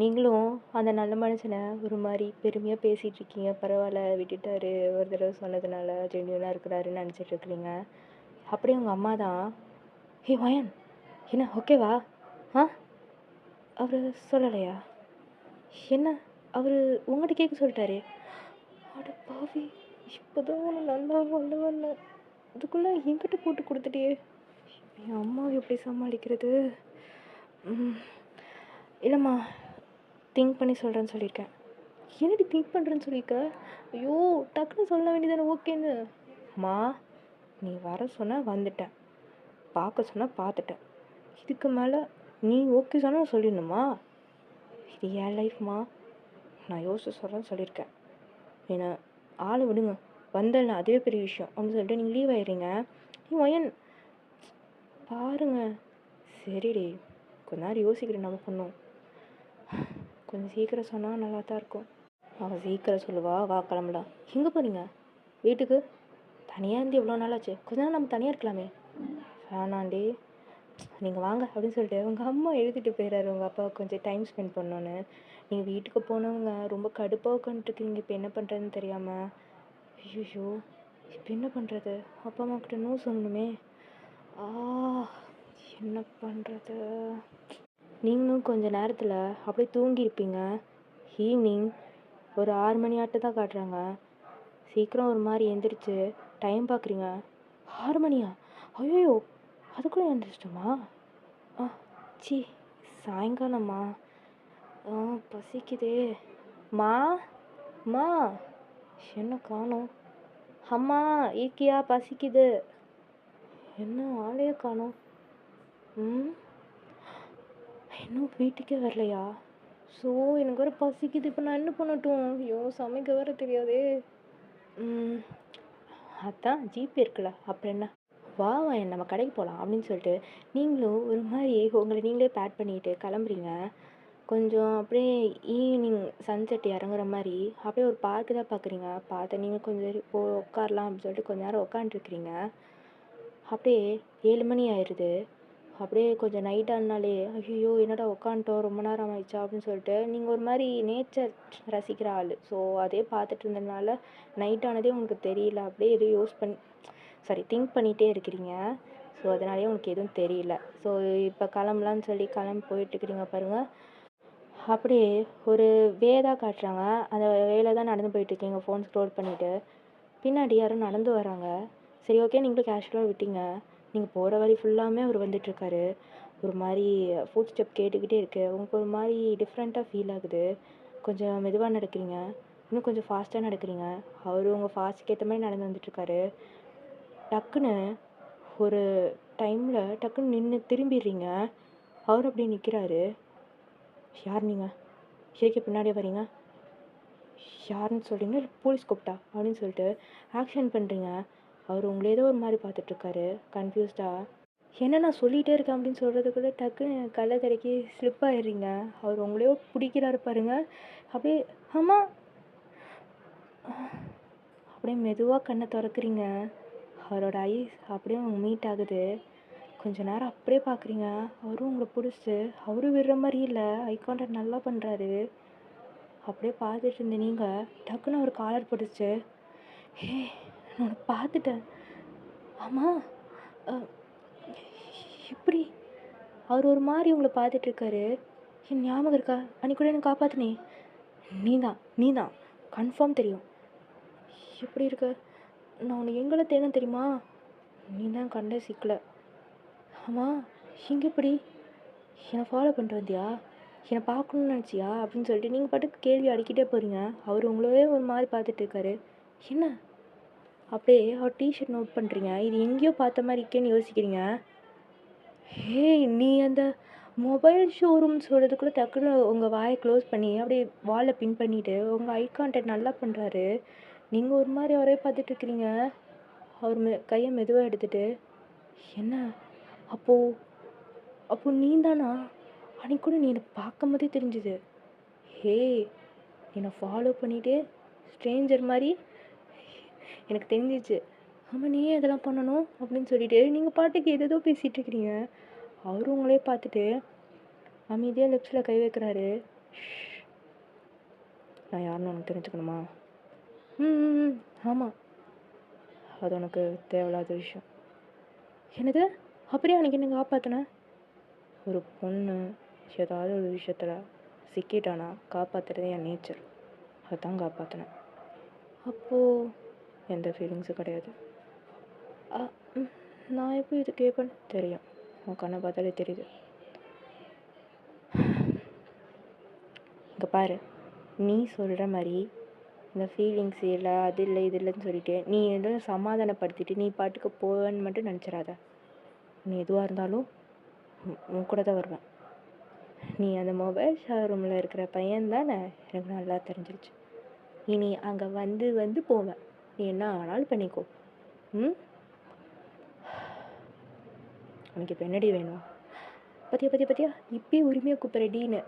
நீங்களும் அந்த நல்ல மனுஷனை ஒரு மாதிரி பெருமையாக பேசிகிட்டு இருக்கீங்க. பரவாயில்ல விட்டுட்டாரு, ஒரு தடவை சொன்னதுனால ஜென்யூனாக இருக்கிறாருன்னு நினச்சிட்டு இருக்கிறீங்க. அப்படியே உங்கள் அம்மா தான், ஹே வயன் என்ன ஓகேவா? அவர் சொல்லலையா? என்ன அவர் உங்கள்கிட்ட கேட்க சொல்லிட்டாரு? அட பாவி, இப்போதான் ஒன்று நல்லா வந்தவண்ண அதுக்குள்ளே என்கிட்ட போட்டு கொடுத்துட்டியே. என் அம்மாவை எப்படி சமாளிக்கிறது? இல்லைம்மா, திங்க் பண்ணி சொல்கிறேன்னு சொல்லியிருக்கேன். என்னடி திங்க் பண்ணுறேன்னு சொல்லியிருக்க? ஐயோ, டக்குன்னு சொல்ல வேண்டியதானே ஓகேன்னு. அம்மா, நீ வர சொன்ன வந்துட்டேன், பார்க்க சொன்ன பார்த்துட்டேன். இதுக்கு மேலே நீ ஓகே சொன்னால் சொல்லிடணுமா? இது என் லைஃப்மா, நான் யோசிச்சு சொல்கிறேன்னு சொல்லியிருக்கேன். ஏன்னா ஆளை விடுங்க, வந்தேன்னா அதுவே பெரிய விஷயம் அப்படின்னு சொல்லிட்டு நீங்கள் லீவ் ஆயிடுறீங்க. நீ வயன் பாருங்க. சரிடி, கொஞ்ச நேரம் யோசிக்கிறேன். நம்ம பண்ணும் கொஞ்சம் சீக்கிரம் சொன்னால் நல்லா தான் இருக்கும். அவள் சீக்கிரம் சொல்லுவா, வா கிளம்பலாம். எங்கே போகிறீங்க? வீட்டுக்கு. தனியாக இருந்து எவ்வளோ நாள் ஆச்சு, கொஞ்ச நேரம் நம்ம தனியாக இருக்கலாமே. வேணாண்டி, நீங்கள் வாங்க அப்படின்னு சொல்லிட்டு உங்கள் அம்மா எழுதிட்டு போயிடாரு உங்கள் அப்பா கொஞ்சம் டைம் ஸ்பெண்ட் பண்ணோன்னு. நீங்கள் வீட்டுக்கு போனவங்க ரொம்ப கடுப்பாக உட்காந்துட்டுருக்கீங்க. இப்போ என்ன பண்ணுறதுன்னு தெரியாமல். ஐயோ, இப்போ என்ன பண்ணுறது? அப்பா அம்மா கிட்ட நோ சொல்லணுமே. என்ன பண்ணுறது? நீங்களும் கொஞ்சம் நேரத்தில் அப்படியே தூங்கியிருப்பீங்க. ஈவினிங் ஒரு 6 மணி ஆட்டு தான் காட்டுறாங்க. சீக்கிரம் ஒரு மாதிரி எந்திரிச்சு டைம் பார்க்குறீங்க. 6 மணியா? ஐயோ, அதுக்குள்ளே எழுந்திரிச்சிட்டோமா? சி, சாயங்காலம்மா. பசிக்குதே. மா என்ன காணோம்? அம்மா ஈக்கியா, பசிக்குது. என்ன ஆளையே காணோம்? இன்னும் வீட்டுக்கே வரலையா? ஸோ எனக்கு வேறு பசிக்குது. இப்போ நான் என்ன பண்ணட்டும்? ஐயோ, சமைக்க வேறு தெரியாதே. அதான் ஜிபே இருக்குல்ல, அப்புறம் என்ன, வா நம்ம கடைக்கு போகலாம் அப்படின்னு சொல்லிட்டு நீங்களும் ஒரு மாதிரி உங்களை நீங்களே பேட் பண்ணிட்டு கிளம்புறீங்க. கொஞ்சம் அப்படியே ஈவினிங் சன்செட் இறங்குற மாதிரி அப்படியே ஒரு பார்க்கு தான் பார்க்குறீங்க. பார்த்து நீங்கள் கொஞ்சம் உட்காரலாம் அப்படின்னு சொல்லிட்டு கொஞ்ச நேரம் உட்காந்துருக்குறீங்க. அப்படியே 7 மணி ஆயிடுது. அப்படியே கொஞ்சம் நைட் ஆனாலே ஐயோ என்னடா உட்காந்துட்டோம் ரொம்ப நேரம் ஆயிடுச்சா அப்படின்னு சொல்லிட்டு நீங்கள் ஒரு மாதிரி நேச்சர் ரசிக்கிற ஆள். ஸோ அதே பார்த்துட்டு இருந்ததுனால நைட் ஆனதே உங்களுக்கு தெரியல. அப்படியே எதுவும் திங்க் பண்ணிகிட்டே இருக்கிறீங்க. ஸோ அதனாலே உங்களுக்கு எதுவும் தெரியல. ஸோ இப்போ கிளம்பலான்னு சொல்லி கிளம்பி போயிட்டுருக்கிறீங்க பாருங்கள். அப்படியே ஒரு வேதாக காட்டுறாங்க. அந்த வேலை தான் நடந்து போயிட்டுருக்கீங்க ஃபோன் ஸ்க்ரோல் பண்ணிவிட்டு. பின்னாடி யாரும் நடந்து வராங்க. சரி ஓகே, நீங்களும் கேஷுவலாக விட்டீங்க. நீங்கள் போகிற வழி ஃபுல்லாமே அவர் வந்துட்டுருக்காரு. ஒரு மாதிரி ஃபுட் ஸ்டெப் கேட்டுக்கிட்டே இருக்குது. உங்களுக்கு ஒரு மாதிரி டிஃப்ரெண்ட்டாக ஃபீல் ஆகுது. கொஞ்சம் மெதுவாக நடக்கிறீங்க, இன்னும் கொஞ்சம் ஃபாஸ்ட்டாக நடக்கிறீங்க. அவர் உங்கள் ஃபாஸ்ட்டுக்கு ஏற்ற மாதிரி நடந்து வந்துட்டுருக்காரு. டக்குன்னு ஒரு டைமில் டக்குன்னு நின்று திரும்பிடுறீங்க. அவர் அப்படியே நிற்கிறாரு. யார் நீங்கள்? எதுக்கு பின்னாடியே வரீங்க? யாருன்னு சொல்கிறீங்க, இல்லை போலீஸ் கூப்பிட்டா அப்படின்னு சொல்லிட்டு ஆக்ஷன் பண்ணுறீங்க. அவர் உங்களை ஏதோ ஒரு மாதிரி பார்த்துட்ருக்காரு கன்ஃபியூஸ்டாக. என்ன நான் சொல்லிகிட்டே இருக்கேன் அப்படின்னு சொல்கிறதுக்குள்ளே டக்குன்னு கல்லை தடக்கி ஸ்லிப் ஆயிடுறீங்க. அவர் உங்களையோ பிடிக்கிறாரு பாருங்க. அப்படியே ஆமாம், அப்படியே மெதுவாக கண்ணை திறக்கிறீங்க. அவரோட ஐஸ் அப்படியே அவங்க மீட் ஆகுது. கொஞ்ச நேரம் அப்படியே பார்க்குறீங்க. அவரும் உங்களை பிடிச்சி, அவரும் விடுற மாதிரி இல்லை, ஐ கான்டாக்ட் நல்லா பண்ணுறாரு. அப்படியே பார்த்துட்டு இருந்த நீங்கள் டக்குன்னு அவர் காலர் பிடிச்சி, ஹே நான் உன்னை பார்த்துட்டேன். ஆமாம், எப்படி? அவர் ஒரு மாதிரி உங்களை பார்த்துட்ருக்காரு. என் ஞாபகம் இருக்கா? அன்றைக்கி கூட எனக்கு காப்பாற்றினே நீ தான் கன்ஃபார்ம் தெரியும். எப்படி இருக்க? நான் உன்னை எங்கே தேடணும் தெரியுமா? நீ தான் கண்ட சிக்கல. ஆமாம், இங்கே எப்படி என்னை ஃபாலோ பண்ணிட்டு வந்தியா, என்னை பார்க்கணுன்னு நினச்சியா அப்படின்னு சொல்லிட்டு நீங்கள் பாட்டுக்கு கேள்வி அடிக்கிட்டே போகிறீங்க. அவர் உங்களவே ஒரு மாதிரி பார்த்துட்டு இருக்காரு. என்ன அப்படியே அவர் டிஷர்ட் நோட் பண்ணுறீங்க, இது எங்கேயோ பார்த்த மாதிரி இருக்கேன்னு யோசிக்கிறீங்க. ஏய், நீ அந்த மொபைல் ஷோரூம் சொல்கிறதுக்குள்ளே டக்குன்னு உங்கள் வாயை க்ளோஸ் பண்ணி அப்படியே வாலில் பின் பண்ணிவிட்டு உங்கள் ஐ கான்டாக்ட் நல்லா பண்ணுறாரு. நீங்கள் ஒரு மாதிரி அவரே பார்த்துட்ருக்கிறீங்க. அவர் கையை மெதுவாக எடுத்துகிட்டு, என்ன அப்போது நீ தானா? அன்றைக்கி கூட நீ என்னை பார்க்கும் போதே தெரிஞ்சுது. ஹே, என்னை ஃபாலோ பண்ணிவிட்டு ஸ்ட்ரேஞ்சர் மாதிரி எனக்கு தெரிஞ்சிச்சு. ஆமாம், நீ ஏன் இதெல்லாம் பண்ணணும் அப்படின்னு சொல்லிட்டு நீங்கள் பாட்டுக்கு எதோ பேசிகிட்டு இருக்கிறீங்க. அவரும் உங்களே பார்த்துட்டு அமைதியாக லிப்ஸில் கை வைக்கிறாரு. நான் யாருன்னு உனக்கு தெரிஞ்சுக்கணுமா? ம் ஆமாம், அது உனக்கு தேவையில்லாத விஷயம். என்னது? அப்படியே அன்றைக்கி என்ன காப்பாற்றினேன்? ஒரு பொண்ணு ஏதாவது ஒரு விஷயத்தில் சிக்கிட்டானா காப்பாற்றுறதே என் நேச்சர். அதுதான் காப்பாற்றினேன். அப்போது எந்த ஃபீலிங்ஸும் கிடையாது. நான் எப்படி இது கேட்பேன்னு தெரியும். உன் கண்ணை பார்த்தாலே தெரியுது. இங்கே பாரு, நீ சொல்கிற மாதிரி இந்த ஃபீலிங்ஸ் இல்லை, அது இல்லை, இது இல்லைன்னு சொல்லிட்டு நீ எதுவும் சமாதானப்படுத்திட்டு நீ பாட்டுக்கு போவேன்னு மட்டும் நினச்சிடாத. நீ எதுவாக இருந்தாலும் உன் கூட தான் வருவேன். நீ அந்த மொபைல் ஷோரூமில் இருக்கிற பையன் தானே எனக்கு நல்லா தெரிஞ்சிருச்சு. இனி அங்கே வந்து வந்து போவேன். நீ என்ன ஆனாலும் பண்ணிக்கோ. உனக்கு இப்போ என்னடி வேணும்? பத்தியா இப்பயே உரிமையாக கூப்பிட்றடின்னு.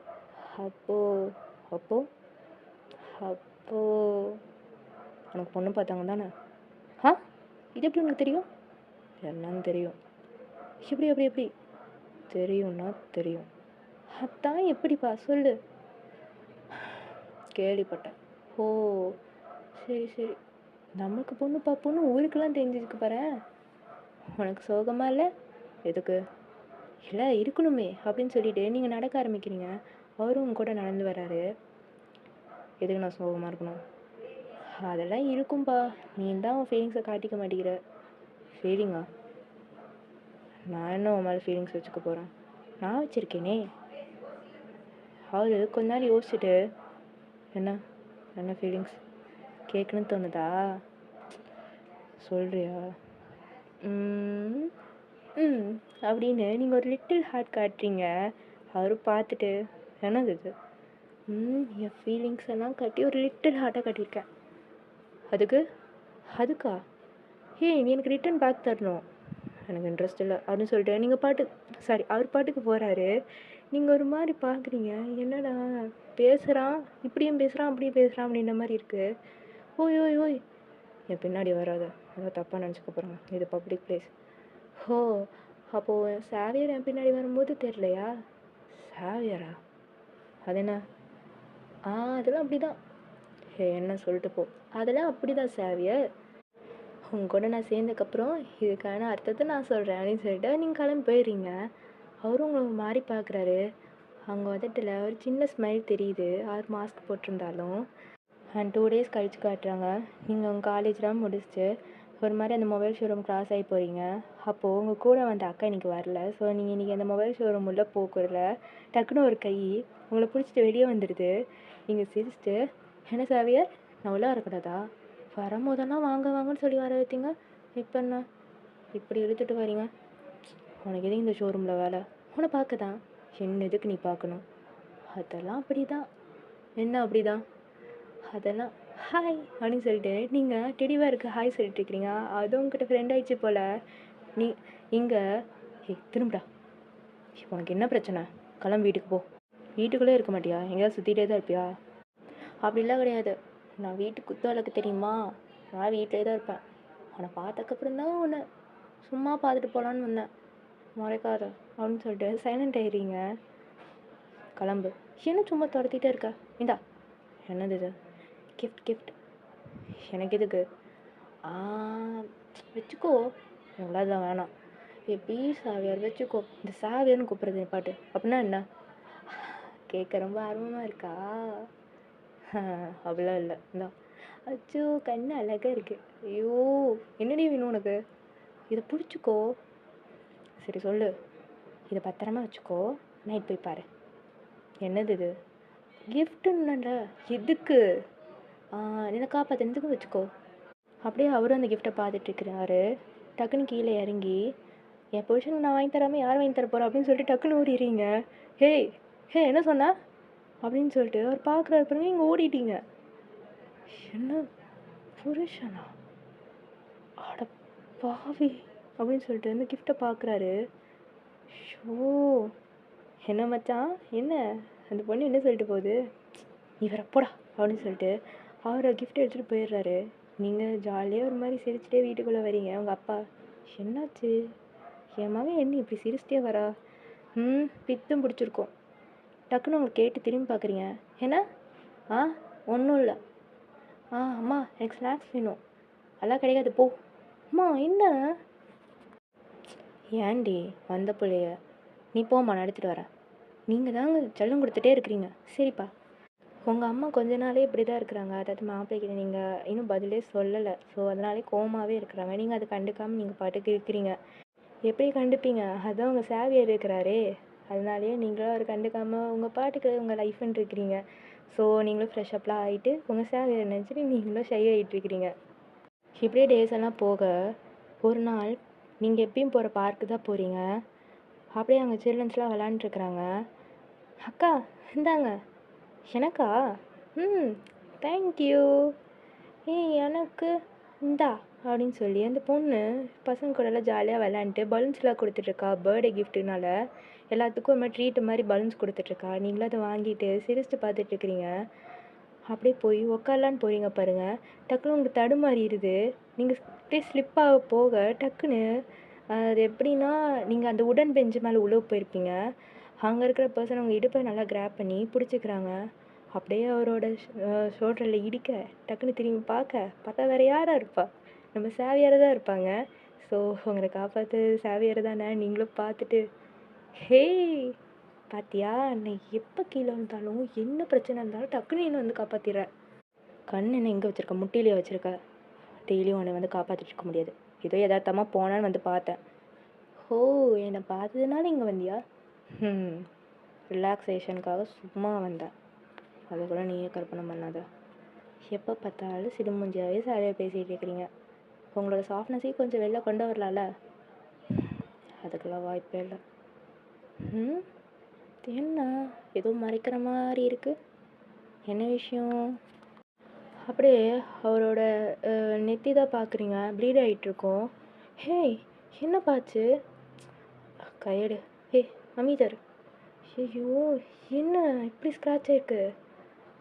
அப்போ உனக்கு பொண்ணு பார்த்தாங்க தானே? இது எப்படி உனக்கு தெரியும்? என்னன்னு தெரியும். எப்படி தெரியும்னா தெரியும். அதான் எப்படிப்பா சொல்லு. கேள்விப்பட்டேன். ஓ, சரி, நமக்கு பொண்ணு பார்ப்போன்னு ஊருக்கெல்லாம் தெரிஞ்சிருக்கு பாரு. உனக்கு சோகமாக இல்லை? எதுக்கு இல்லை, இருக்கணுமே அப்படின்னு சொல்லிட்டு நீங்கள் நடக்க ஆரம்பிக்கிறீங்க. அவரும் உங்க கூட நடந்து வராரு. எதுக்கு நான் சோகமாக இருக்கணும்? அதெல்லாம் இருக்கும்பா, நீ தான் உன் ஃபீலிங்ஸை காட்டிக்க மாட்டேங்கிற. ஃபீலிங்கா? நான் என்ன உன் மேலே ஃபீலிங்ஸ் வச்சுக்க போகிறேன்? நான் வச்சுருக்கேனே. அவரு கொஞ்ச நேரம் யோசிச்சுட்டு, என்ன ஃபீலிங்ஸ் கேட்கணுன்னு தோணுதா? சொல்கிறியா? அப்படின்னு நீங்கள் ஒரு லிட்டில் ஹார்ட் காட்டுறீங்க. அவர் பார்த்துட்டு, என்னது இது? என் ஃபீலிங்ஸ் எல்லாம் காட்டி ஒரு லிட்டில் ஹார்ட்டாக காட்டியிருக்கேன். அதுக்கா? நீ எனக்கு ரிட்டன் பேக் தரணும். எனக்கு இன்ட்ரெஸ்ட் இல்லை அப்படின்னு சொல்லிட்டு நீங்கள் அவர் பாட்டுக்கு போகிறாரு. நீங்கள் ஒரு மாதிரி பார்க்குறீங்க. என்னடா பேசுகிறான், இப்படியும் பேசுகிறான் அப்படியும் பேசுகிறான் அப்படின்ற மாதிரி இருக்குது. ஓய், என் பின்னாடி வராத, ஏதோ தப்பாக நினச்சிக்க போகிறாங்க, இது பப்ளிக் பிளேஸ். அப்போது சாவியர் என் பின்னாடி வரும்போது தெரியலையா? சாவியரா? அது என்ன? அதெல்லாம் அப்படி தான். என்ன சொல்லிட்டு போ. அதெல்லாம் அப்படி தான் சாவியர். உங்க கூட நான் சேர்ந்ததுக்கப்புறம் இதுக்கான அர்த்தத்தை நான் சொல்கிறேன் அப்படின்னு சொல்லிட்டு நீங்கள் கிளம்பி போயிடுறீங்க. அவரும் உங்களை மாறி பார்க்குறாரு. அவங்க வந்துட்டுல ஒரு சின்ன ஸ்மைல் தெரியுது, அவர் மாஸ்க் போட்டிருந்தாலும். அண்ட் 2 days கழிச்சு காட்டுறாங்க. நீங்கள் உங்கள் காலேஜ்லாம் முடிச்சுட்டு ஒரு மாதிரி அந்த மொபைல் ஷோரூம் கிராஸ் ஆகி போகிறீங்க. அப்போது உங்கள் கூட வந்த அக்கா இன்றைக்கி வரல. ஸோ நீங்கள் இன்றைக்கி அந்த மொபைல் ஷோரூம் உள்ள போக்குறல டக்குன்னு ஒரு கை உங்களை பிடிச்சிட்டு வெளியே வந்துடுது. நீங்கள் சிரிச்சிட்டு, என்ன சாவியர், நான் உள்ளே வரக்கூடாதா? வரும்போதெல்லாம் வாங்கன்னு சொல்லி வர வைத்தீங்க, இப்போ என்ன இப்படி இழுத்துட்டு வரீங்க? உனக்கு எதுக்கு இந்த ஷோரூமில் வேலை? உன்னை பார்க்க தான். என்ன எதுக்கு நீ பார்க்கணும்? அதெல்லாம் அப்படி தான். என்ன அப்படி தான்? அதெல்லாம் ஹாய் அப்படின்னு சொல்லிட்டு நீங்கள் டெடிவேருக்கு ஹாய் சொல்லிட்டு இருக்கிறீங்க. அதுவும் உங்ககிட்ட ஃப்ரெண்ட் ஆயிடுச்சு போல். நீ இங்கே திரும்படா, உனக்கு என்ன பிரச்சனை? கிளம்பி வீட்டுக்கு போ. வீட்டுக்குள்ளே இருக்க மாட்டியா? எங்கேயாவது சுற்றிட்டே தான் இருப்பியா? அப்படிலாம் கிடையாது. நான் வீட்டுக்கு குத்தவளுக்கு தெரியுமா? நான் வீட்டிலே தான் இருப்பேன். அவனை பார்த்ததுக்கப்புறம் தான் உன்னை சும்மா பார்த்துட்டு போகலான்னு வந்தேன். மறைக்காத அப்படின்னு சொல்லிட்டு சைலண்ட் ஆயிடுறீங்க. கிளம்பு. என்ன சும்மா துரத்திட்டே இருக்க? இந்தா, என்னது இது? கிஃப்ட். எனக்கு எதுக்கு? வச்சுக்கோ. எவ்வளோதான் வேணாம். ப்ளீஸ் சாவியார் வச்சுக்கோ. இந்த சாவியார்னு கூப்பிட்றது பாட்டு அப்படின்னா என்ன? கேட்க ரொம்ப ஆர்வமாக இருக்கா? அப்படிலாம் இல்லை. இந்தா. அச்சோ, கண்ணு அழகாக இருக்குது. ஐயோ, என்னடி வேணும் உனக்கு? இதை பிடிச்சிக்கோ. சரி சொல்லு, இதை பத்திரமா வச்சுக்கோ, நைட் போய் பாரு. என்னது இது? கிஃப்ட்டுன்னல. எதுக்கு? என்னை காப்பாற்றுறதுக்கு வச்சுக்கோ. அப்படியே அவரும் அந்த கிஃப்ட்டை பார்த்துட்ருக்கிறாரு. டக்குன்னு கீழே இறங்கி, என் புருஷனுக்கு நான் வாங்கி தராமல் யார் வாங்கி தர போகிறா அப்படின்னு சொல்லிட்டு டக்குன்னு ஓடிடுறீங்க. ஹே ஹே என்ன சொன்னா அப்படின்னு சொல்லிட்டு அவர் பார்க்குறாரு பாருங்க, இங்கே ஓடிட்டீங்க. என்ன புருஷனா? அட பாவி அப்படின்னு சொல்லிட்டு அந்த கிஃப்ட்டை பார்க்குறாரு. ஷோ, என்ன மச்சான், என்ன அந்த பொண்ணு என்ன சொல்லிட்டு போகுது, இவரை போடா அப்படின்னு சொல்லிட்டு அவரை கிஃப்ட் எடுத்துகிட்டு போயிடுறாரு. நீங்கள் ஜாலியாக ஒரு மாதிரி சிரிச்சுட்டே வீட்டுக்குள்ளே வரீங்க. உங்கள் அப்பா, என்னாச்சு என் மகன் என்ன இப்படி சிரிச்சிட்டே வரா, பித்தும் பிடிச்சிருக்கோம். டக்குன்னு உங்களுக்கு கேட்டு திரும்பி பார்க்குறீங்க. என்ன? ஒன்றும் இல்லை. அம்மா எனக்கு ஸ்நாக்ஸ் வேணும். அதெல்லாம் கிடைக்காது, போ. அம்மா என்ன? ஏன்டி வந்த பிள்ளைய நீ போம்மா, நான் எடுத்துகிட்டு வரேன். நீங்கள் தாங்க செல்லம் கொடுத்துட்டே இருக்கிறீங்க. சரிப்பா. உங்கள் அம்மா கொஞ்ச நாளே இப்படி தான் இருக்கிறாங்க. அதாவது மாப்பிள்ளைக்கிட்ட நீங்கள் இன்னும் பதிலே சொல்லலை. ஸோ அதனாலே கோவமாகவே இருக்கிறாங்க. நீங்கள் அதை கண்டுக்காமல் நீங்கள் பாட்டுக்கு இருக்கிறீங்க. எப்படி கண்டுப்பீங்க? அதுதான் உங்கள் சேவியர் இருக்கிறாரே, அதனாலேயே நீங்களும் அவர் கண்டுக்காமல் உங்கள் பாட்டுக்கு உங்கள் லைஃப்னு இருக்கிறீங்க. ஸோ நீங்களும் ஃப்ரெஷ்அப்லாம் ஆகிட்டு உங்கள் சேவியர் நினச்சிட்டு நீங்களும் ஷை ஆகிட்டுருக்கிறீங்க. இப்படியே டேஸ் எல்லாம் போக ஒரு நாள் நீங்கள் எப்பயும் போகிற பார்க்கு தான் போகிறீங்க. அப்படியே அங்கே சில்ட்ரன்ஸ்லாம் விளாண்டுருக்குறாங்க. அக்கா இந்தாங்க. எனக்கா? தேங்க்யூ. எனக்கு இந்தா அப்படின்னு சொல்லி அந்த பொண்ணு பசங்க கூடலாம் ஜாலியாக விளாண்டுட்டு பலூன்ஸ்லாம் கொடுத்துட்ருக்கா. பர்த்டே கிஃப்ட்டுனால எல்லாத்துக்கும் ஒரு மாதிரி ட்ரீட்டு மாதிரி பலூன்ஸ் கொடுத்துட்ருக்கா. நீங்களும் அதை வாங்கிட்டு சிரிச்சுட்டு பார்த்துட்ருக்குறீங்க. அப்படியே போய் உக்காரலான்னு போகிறீங்க பாருங்கள். டக்குன்னு உங்களுக்கு தடுமாறிடுது. நீங்கள் அப்படியே ஸ்லிப்பாக போக டக்குன்னு அது எப்படின்னா, நீங்கள் அந்த உடன் பெஞ்சு மேலே உள்ள போயிருப்பீங்க. அங்கே இருக்கிற பர்சன் உங்கள் இடுப்பை நல்லா கிராப் பண்ணி பிடிச்சிக்கிறாங்க. அப்படியே அவரோட ஷோல்டரில் இடிக்க டக்குன்னு திரும்பி பார்த்தா வேறு யாராக இருப்பா? நம்ம சேவியராக தான் இருப்பாங்க. ஸோ உங்களை காப்பாற்று சேவியர் தானே. நீங்களும் பார்த்துட்டு, ஹே பார்த்தியா, நான் எப்போ கீழே வந்தாலும் என்ன பிரச்சனை இருந்தாலும் டக்குன்னு என்ன வந்து காப்பாற்றிடுற. கண் என்ன எங்கே வச்சுருக்க? முட்டிலேயே வச்சுருக்க. டெய்லியும் உன்னை வந்து காப்பாற்றிட்டு இருக்க முடியாது. ஏதோ யதார்த்தமாக போனான்னு வந்து பார்த்தேன். ஓ, என்னை பார்த்ததுனால இங்கே வந்தியா? ரிலாக்ஸேஷனுக்காக சும்மா வந்தேன். அதை கூட நீயே கற்பனை பண்ணாத. எப்போ பார்த்தாலும் சிடுமூஞ்சியாகவே சாரியாக பேசிகிட்டு இருக்கிறீங்க. உங்களோட சாஃப்ட்னஸே கொஞ்சம் வெளில கொண்டு வரலாம்ல. அதுக்கெல்லாம் வாய்ப்பே இல்லை. என்ன ஏதோ மறைக்கிற மாதிரி இருக்குது, என்ன விஷயம்? அப்படியே அவரோட நெத்தி தான் பார்க்குறீங்க, ப்ளீட் ஆகிட்டுருக்கோம். ஹே என்ன பாச்சு? கையெடு. ஹே அமீதர், ஐயோ என்ன இப்படி ஸ்க்ராட்ச் ஆயிருக்கு?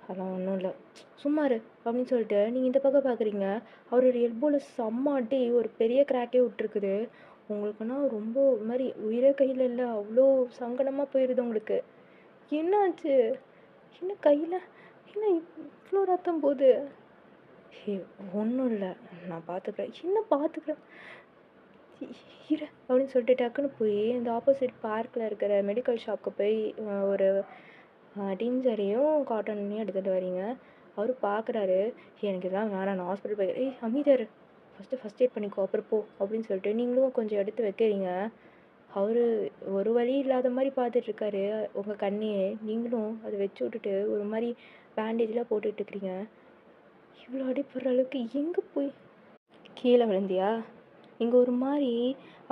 அதெல்லாம் ஒன்றும் இல்லை, சும்மாரு அப்படின்னு சொல்லிட்டு நீங்கள் இந்த பக்கம் பார்க்குறீங்க. அவரோட எல்போவில் செம்மாட்டி ஒரு பெரிய கிராக்கே விட்டுருக்குது. உங்களுக்குன்னா ரொம்ப மாதிரி உயிரே கையில் இல்லை, அவ்வளோ சங்கடமாக போயிடுது உங்களுக்கு. என்னாச்சு? என்ன கையில் என்ன இவ்வளோ ரத்தம் போகுது? ஹே ஒன்றும் இல்லை, நான் பார்த்துக்கிறேன். என்ன பார்த்துக்கிறேன் இரு அப்படின்னு சொல்லிட்டு டக்குன்னு போய் இந்த ஆப்போசிட் பார்க்கில் இருக்கிற மெடிக்கல் ஷாப்புக்கு போய் ஒரு டிஞ்சரையும் காட்டனையும் எடுத்துகிட்டு வரீங்க. அவர் பார்க்குறாரு, எனக்கு இதெல்லாம் வேணாம், நான் ஹாஸ்பிட்டல் போய் அமீதர் ஃபஸ்ட் எய்ட் பண்ணிக்கோ அப்புறம் போ அப்படின்னு சொல்லிட்டு நீங்களும் கொஞ்சம் எடுத்து வைக்கிறீங்க. அவர் ஒரு வழி இல்லாத மாதிரி பார்த்துட்ருக்காரு உங்கள் கண்ணையே. நீங்களும் அதை வச்சு விட்டுட்டு ஒரு மாதிரி பேண்டேஜ்லாம் போட்டுட்ருக்கிறீங்க. இவ்வளோ அடிப்படுற அளவுக்கு எங்கே போய் கீழே விழுந்தியா? இங்கே ஒரு மாதிரி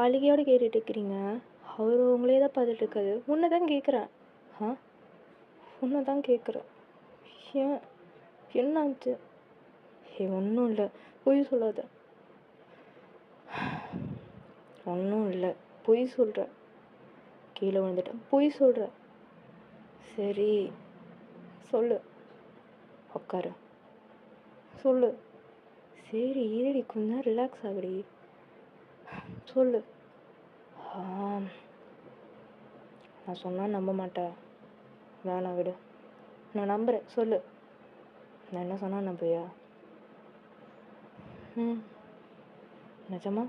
அழுகையோடு கேட்டுட்டு இருக்கிறீங்க. அவர் உங்களே தான் பார்த்துட்ருக்காரு. உன்னை தான் கேட்குறேன். உன்னை தான் கேட்குறேன். ஏன் என்னாச்சு? ஒன்றும் இல்லை, பொய் சொல்லாத. ஒன்றும் இல்லை, பொய் சொல்கிற. கீழே விழுந்துட்டேன், பொய் சொல்கிற. சரி சொல்லு, உட்காரு, சொல்லு. சரி இருடி, கொஞ்சம் ரிலாக்ஸ் ஆகுடி, சொல்லு. நான் சொன்னால் நம்ப மாட்டேன், வேணாம் விடு. நான் நம்புகிறேன், சொல்லு. நான் என்ன சொன்னால் நம்புவியா? நிஜமா?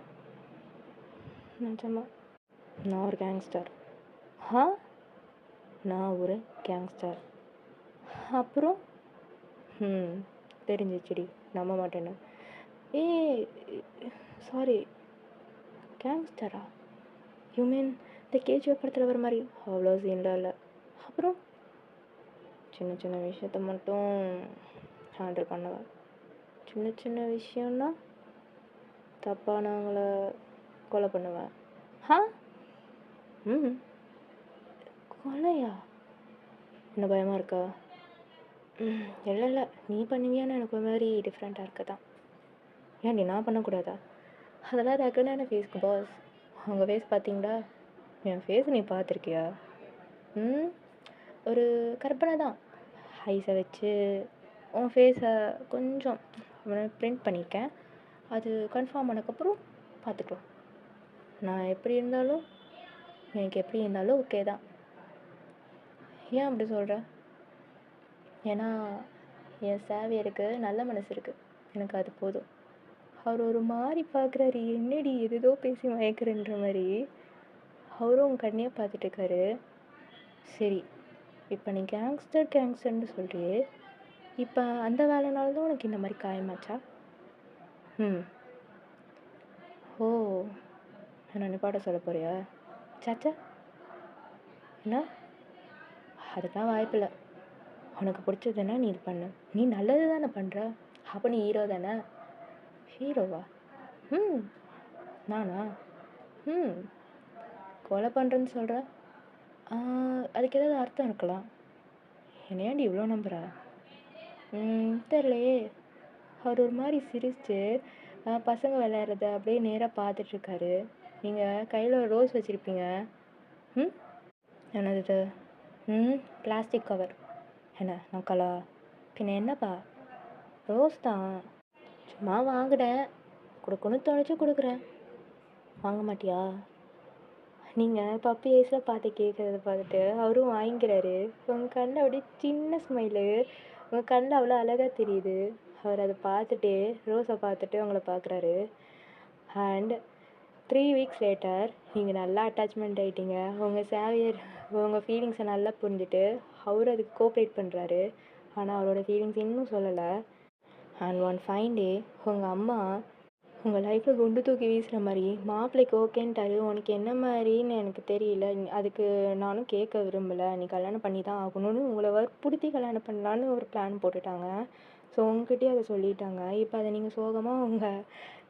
நிஜமா? நான் ஒரு கேங்ஸ்டர். நான் ஒரு கேங்ஸ்டர். அப்புறம் தெரிஞ்சிச்சுடி, நம்ப மாட்டேன்னு. சாரி, கேங்ஸ்டரா? யூ மீன் இந்த கேஜிஎஃப் படத்தில் வர மாதிரி? அவ்வளோ சீன்லாம் இல்லை. அப்புறம் சின்ன சின்ன விஷயத்த மட்டும் ஹேண்டில் பண்ணுவேன். சின்ன சின்ன விஷயம்னா தப்பானவங்கள கொலை பண்ணுவேன். ஆ ம் கொலையா? என்ன பயமாக இருக்கா? இல்லை இல்லை, நீ பண்ணுவியான்னு எனக்கு ஒரு மாதிரி டிஃப்ரெண்ட்டாக இருக்க தான். ஏன்டி நான் பண்ணக்கூடாதா? அதெல்லாம் ரெக்கடான ஃபேஸ்க்கு பாஸ். உங்கள் ஃபேஸ் பார்த்தீங்களா? என் ஃபேஸ் நீ பார்த்துருக்கியா? ஒரு கற்பனை தான். ஐஸை வச்சு உன் ஃபேஸை கொஞ்சம் பிரிண்ட் பண்ணியிருக்கேன். அது கன்ஃபார்ம் ஆனதுக்கப்புறம் பார்த்துக்கலாம். நான் எப்படி இருந்தாலும் எனக்கு எப்படி இருந்தாலும் ஓகே தான். ஏன் அப்படி சொல்கிற? ஏன்னா என் சேவியருக்கு நல்ல மனசு இருக்குது, எனக்கு அது போதும். அவர் ஒரு மாதிரி பார்க்குறாரு, என்னடி எதோ பேசி மயக்கிறன்ற மாதிரி. அவரும் உன் கண்ணையே பார்த்துட்டு இருக்காரு. சரி, இப்போ நீ கேங்ஸ்டர்னு சொல்கிறியே, இப்போ அந்த வேலைனால தான் உனக்கு இந்த மாதிரி காயமாச்சா? ஓ, என்ன நிப்பாட்ட சொல்ல போறியா? சாச்சா, என்ன? அதுக்கெலாம் வாய்ப்பில்லை. உனக்கு பிடிச்சதுன்னா நீ இது பண்ணு. நீ நல்லது தானே பண்ணுற, அப்போ நீ ஹீரோ தானே. ஹீரோவா? நானா? கொலை பண்ணுறேன்னு சொல்கிற? அதுக்கு ஏதாவது அர்த்தம் இருக்கலாம். என்னையாண்டி இவ்வளோ நம்புற? தெரியலையே. அவர் ஒரு மாதிரி சிரிச்சு பசங்க விளையாடுறத அப்படியே நேராக பார்த்துட்ருக்காரு. நீங்கள் கையில் ஒரு ரோஸ் வச்சுருப்பீங்க. என்னது இது? Plastic cover. என்ன நக்கலா? பின்ன என்னப்பா? ரோஸ் தான், சும்மா வாங்கினேன், கொடுக்கணும்னு தோணுச்சு கொடுக்குறேன். வாங்க மாட்டியா? நீங்கள் பப்பி ஐஸில் பார்த்து கேட்குறத பார்த்துட்டு அவரும் வாங்கிக்கிறாரு. உங்கள் கண்ணில் அப்படியே சின்ன ஸ்மைலு, உங்கள் கண்ணில் அவ்வளோ அழகாக தெரியுது. அவர் அதை பார்த்துட்டு ரோஸை பார்த்துட்டு உங்களை பார்க்குறாரு. அண்ட் 3 வீக்ஸ் லேட்டர் நீங்கள் நல்லா அட்டாச்மெண்ட் ஆகிட்டீங்க. உங்கள் சேவியர் உங்கள் ஃபீலிங்ஸை நல்லா புரிஞ்சுட்டு அவர் அதுக்கு கோஆப்ரேட் பண்ணுறாரு. ஆனால் அவரோட ஃபீலிங்ஸ் இன்னும் சொல்லலை. அண்ட் ஒன் ஃபைன் டே உங்கள் அம்மா உங்கள் லைஃப்பில் குண்டு தூக்கி வீசுகிற மாதிரி மாப்பிள்ளைக்கு ஓகேன்ட்டாரு. உனக்கு என்ன மாதிரின்னு எனக்கு தெரியல, அதுக்கு நானும் கேட்க விரும்பலை, நீ கல்யாணம் பண்ணி தான் ஆகணும்னு உங்களை வற்புறுத்தி கல்யாணம் பண்ணலான்னு ஒரு பிளான் போட்டுட்டாங்க. ஸோ உங்ககிட்டயே அதை சொல்லிட்டாங்க. இப்போ அதை நீங்கள் சோகமாக உங்கள்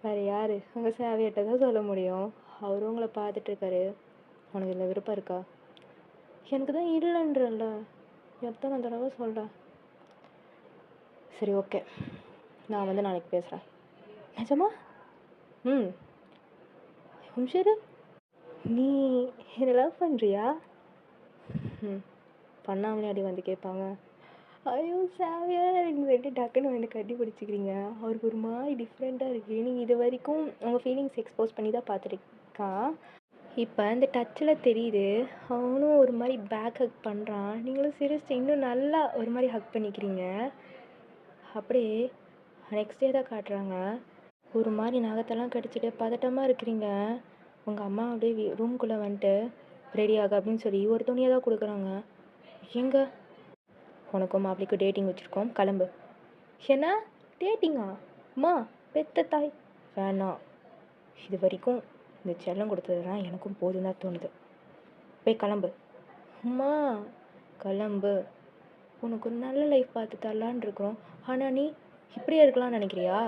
வேறு யார் உங்கள் சேவையிட்ட தான் சொல்ல முடியும். அவரும் உங்களை பார்த்துட்ருக்காரு. உனக்கு இதில் விருப்பம் இருக்கா? எனக்கு தான் இல்லைன்றல, எத்தனை தடவை சொல்கிறேன். சரி ஓகே, நான் வந்து நாளைக்கு பேசுகிறேன். நிஜமா? சரி, நீ என்னை லவ் பண்ணுறியா? பண்ணாமலே அடி வந்து கேட்பாங்க. ஐயோ சேவியர்னு சொல்லிட்டு டக்குன்னு வந்து கட்டி பிடிச்சிக்கிறீங்க. அவருக்கு ஒரு மாதிரி டிஃப்ரெண்ட்டாக இருக்குது. நீங்கள் இது வரைக்கும் உங்கள் ஃபீலிங்ஸ் எக்ஸ்போஸ் பண்ணி தான் பார்த்துருக்கான். இப்போ இந்த டச்சில் தெரியுது. அவனும் ஒரு மாதிரி பேக் ஹக் பண்ணுறான். நீங்களும் சிரிச்சு இன்னும் நல்லா ஒரு மாதிரி ஹக் பண்ணிக்கிறீங்க. அப்படியே நெக்ஸ்ட் டே தான் காட்டுறாங்க. ஒரு மாதிரி நகத்தெல்லாம் கடிச்சிட்டு பதட்டமாக இருக்கிறீங்க. உங்கள் அம்மா அப்படியே ரூம்குள்ளே வந்துட்டு ரெடி ஆக அப்படின்னு சொல்லி ஒரு துணியை தான் கொடுக்குறாங்க. எங்க? உனக்கும் மாப்பிள்ளைக்கும் டேட்டிங் வச்சுருக்கோம், கிளம்பு. என்ன டேட்டிங்கா? அம்மா பெத்த தாய், வேணாம். இது வரைக்கும் இந்த செல்லம் கொடுத்ததெல்லாம் எனக்கும் போதும் தான் தோணுது. போய் கிளம்பு. அம்மா கிளம்பு. உனக்கு ஒரு நல்ல லைஃப் பார்த்து தரலான் இருக்கிறோம், ஆனால் நீ இப்படியே இருக்கலாம்னு நினைக்கிறியா?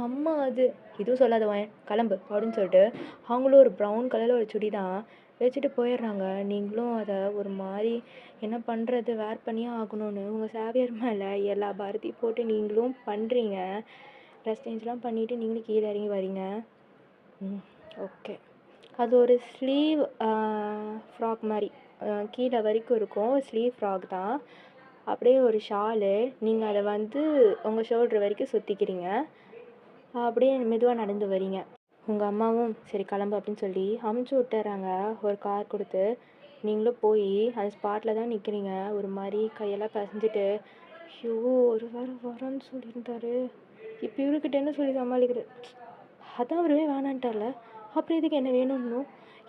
அம்மா அது இதுவும் சொல்லாத வாயன், கிளம்பு அப்படின்னு சொல்லிட்டு அவங்களும் ஒரு ப்ரௌன் கலரில் ஒரு சுடி தான் வச்சுட்டு போயிடுறாங்க. நீங்களும் அதை ஒரு மாதிரி என்ன பண்ணுறது, வேர் பண்ணியே ஆகணும்னு உங்கள் சேவியர் மேலே எல்லா பாரதியும் போட்டு நீங்களும் பண்ணுறீங்க. ட்ரெஸ் சேஞ்செலாம் பண்ணிவிட்டு நீங்களும் கீழே இறங்கி வரீங்க. ஓகே, அது ஒரு ஸ்லீவ் ஃப்ராக் மாதிரி கீழே வரைக்கும் இருக்கும். ஸ்லீவ் ஃப்ராக் தான். அப்படியே ஒரு ஷாலு, நீங்கள் அதை வந்து உங்கள் ஷோல்ட்ரு வரைக்கும் சுற்றிக்கிறீங்க. அப்படியே மெதுவாக நடந்து வரீங்க. உங்கள் அம்மாவும் சரி கிளம்பு அப்படின்னு சொல்லி அமுச்சு விட்டுறாங்க ஒரு கார் கொடுத்து. நீங்களும் போய் அந்த ஸ்பாட்டில் தான் நிற்கிறீங்க. ஒரு மாதிரி கையெல்லாம் பிசைஞ்சிட்டு, ஐயோ ஒரு வாரம் வரேன்னு சொல்லியிருந்தாரு, இப்போ இவர்கிட்ட என்ன சொல்லி சமாளிக்கிறது? அதான் அவருவே வேணான்ட்டார்ல, அப்புறம் இதுக்கு என்ன வேணும்னு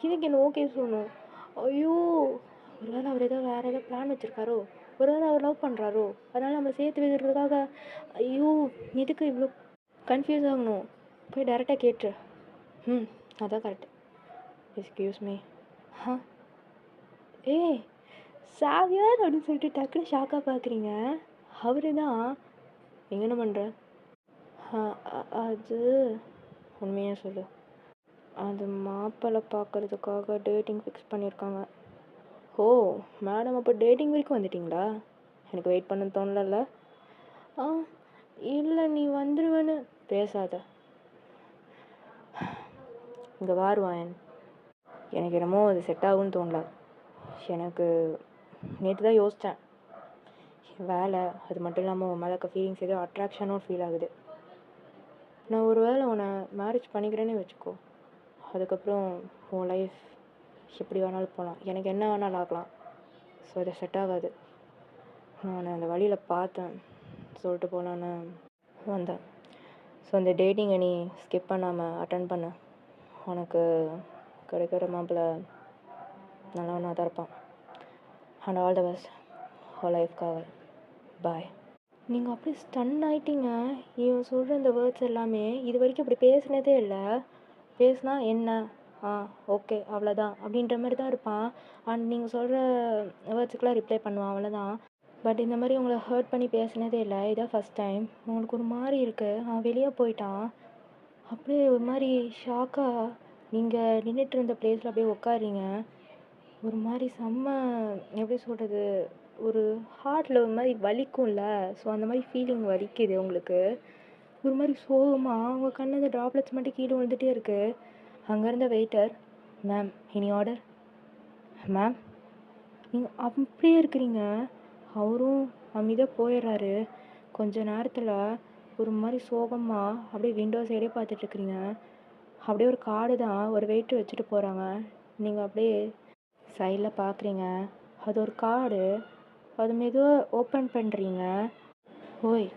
இதுக்கு என்ன ஓகே சொல்லணும்? ஐயோ, ஒரு வேளை அவர் ஏதோ வேறு ஏதோ பிளான் வச்சுருக்காரோ, ஒரு வேளை அவர் லவ் பண்ணுறாரோ, அதனால் நம்மளை சேர்த்து வைக்கிறதுக்காக. ஐயோ, எதுக்கு இவ்வளோ கன்ஃபியூஸ் ஆகணும்? போய் டேரெக்டாக கேட்டுரு. அதான் கரெக்ட். Excuse me. ஆ ஏய் சாவியார் அப்படின்னு சொல்லிட்டு டக்குன்னு ஷாக்காக பார்க்குறீங்க. அவரு தான். எங்கே என்ன பண்ணுற? அது உண்மையாக சொல்லு. அது மாப்பிள்ளை பார்க்குறதுக்காக டேட்டிங் ஃபிக்ஸ் பண்ணியிருக்காங்க. ஓ மேடம், அப்போ டேட்டிங் வரைக்கும் வந்துட்டிங்களா? எனக்கு வெயிட் பண்ண தோணலல்ல. ஆ இல்லை, நீ வந்துடுவேன்னு பேசாத. இங்கே வாருவாயன், எனக்கு என்னமோ அது செட் ஆகும்னு தோணல. எனக்கு நேற்று தான் யோசித்தேன். வேலை அது மட்டும் இல்லாமல் உன் மேலே இருக்க ஃபீலிங்ஸ் ஏதோ அட்ராக்ஷனும் ஃபீல் ஆகுது. நான் ஒரு வேளை உன்னை மேரேஜ் பண்ணிக்கிறேன்னே வச்சுக்கோ. அதுக்கப்புறம் உன் லைஃப் எப்படி வேணாலும் போகலாம், எனக்கு என்ன வேணாலும் ஆகலாம். ஸோ அது செட் ஆகாது. நான் அந்த வழியில் பார்த்தேன், சொல்லிட்டு போகலான்னு வந்தேன். ஸோ அந்த டேட்டிங்கை நீ ஸ்கிப் பண்ணாமல் அட்டன் பண்ண. உனக்கு கிடைக்கிற மாப்பிள்ளை நல்லவனாக தான் இருப்பான். அண்ட் ஆல் த பெஸ்ட் உன் லைஃப்காக. பாய். நீங்கள் அப்படியே ஸ்டன் ஆகிட்டீங்க. இவன் சொல்கிற இந்த வேர்ட்ஸ் எல்லாமே இது வரைக்கும் அப்படி பேசினதே இல்லை. பேசினா என்ன, ஓகே அவ்வளோதான் அப்படின்ற மாதிரி தான் இருப்பான். அண்ட் நீங்கள் சொல்கிற வேர்ட்ஸுக்கெலாம் ரிப்ளை பண்ணுவான், அவ்வளோதான். பட் இந்த மாதிரி உங்களை ஹர்ட் பண்ணி பேசினதே இல்லை, இதான் ஃபஸ்ட் டைம். உங்களுக்கு ஒரு மாதிரி இருக்குது. அவன் வெளியே போயிட்டான். அப்படியே ஒரு மாதிரி ஷாக்காக நீங்கள் நின்றுட்டு இருந்த பிளேஸில் அப்படியே உட்காறீங்க. ஒரு மாதிரி செம்ம, எப்படி சொல்கிறது, ஒரு ஹார்ட்டில் ஒரு மாதிரி வலிக்கும்ல. ஸோ அந்த மாதிரி ஃபீலிங் வலிக்குது உங்களுக்கு. ஒரு மாதிரி சோகமாக அவங்க கண்ணில் ட்ராப்லெட்ஸ் மட்டும் கீழே விழுந்துகிட்டே இருக்குது. அங்கே இருந்த waiter, ma'am any order? Ma'am நீங்கள் அப்படியே இருக்கிறீங்க. அவரும் அமைதியாக போயிடுறாரு. கொஞ்ச நேரத்தில் ஒரு மாதிரி சோகமாக அப்படியே விண்டோ சைடே பார்த்துட்ருக்குறீங்க. அப்படியே ஒரு கார்டு தான் ஒரு வெயிட்டர் வச்சுட்டு போகிறாங்க. நீங்கள் அப்படியே சைடில் பார்க்குறீங்க. அது ஒரு கார்டு. அது மெதுவாக ஓப்பன் பண்ணுறீங்க. ஓய்,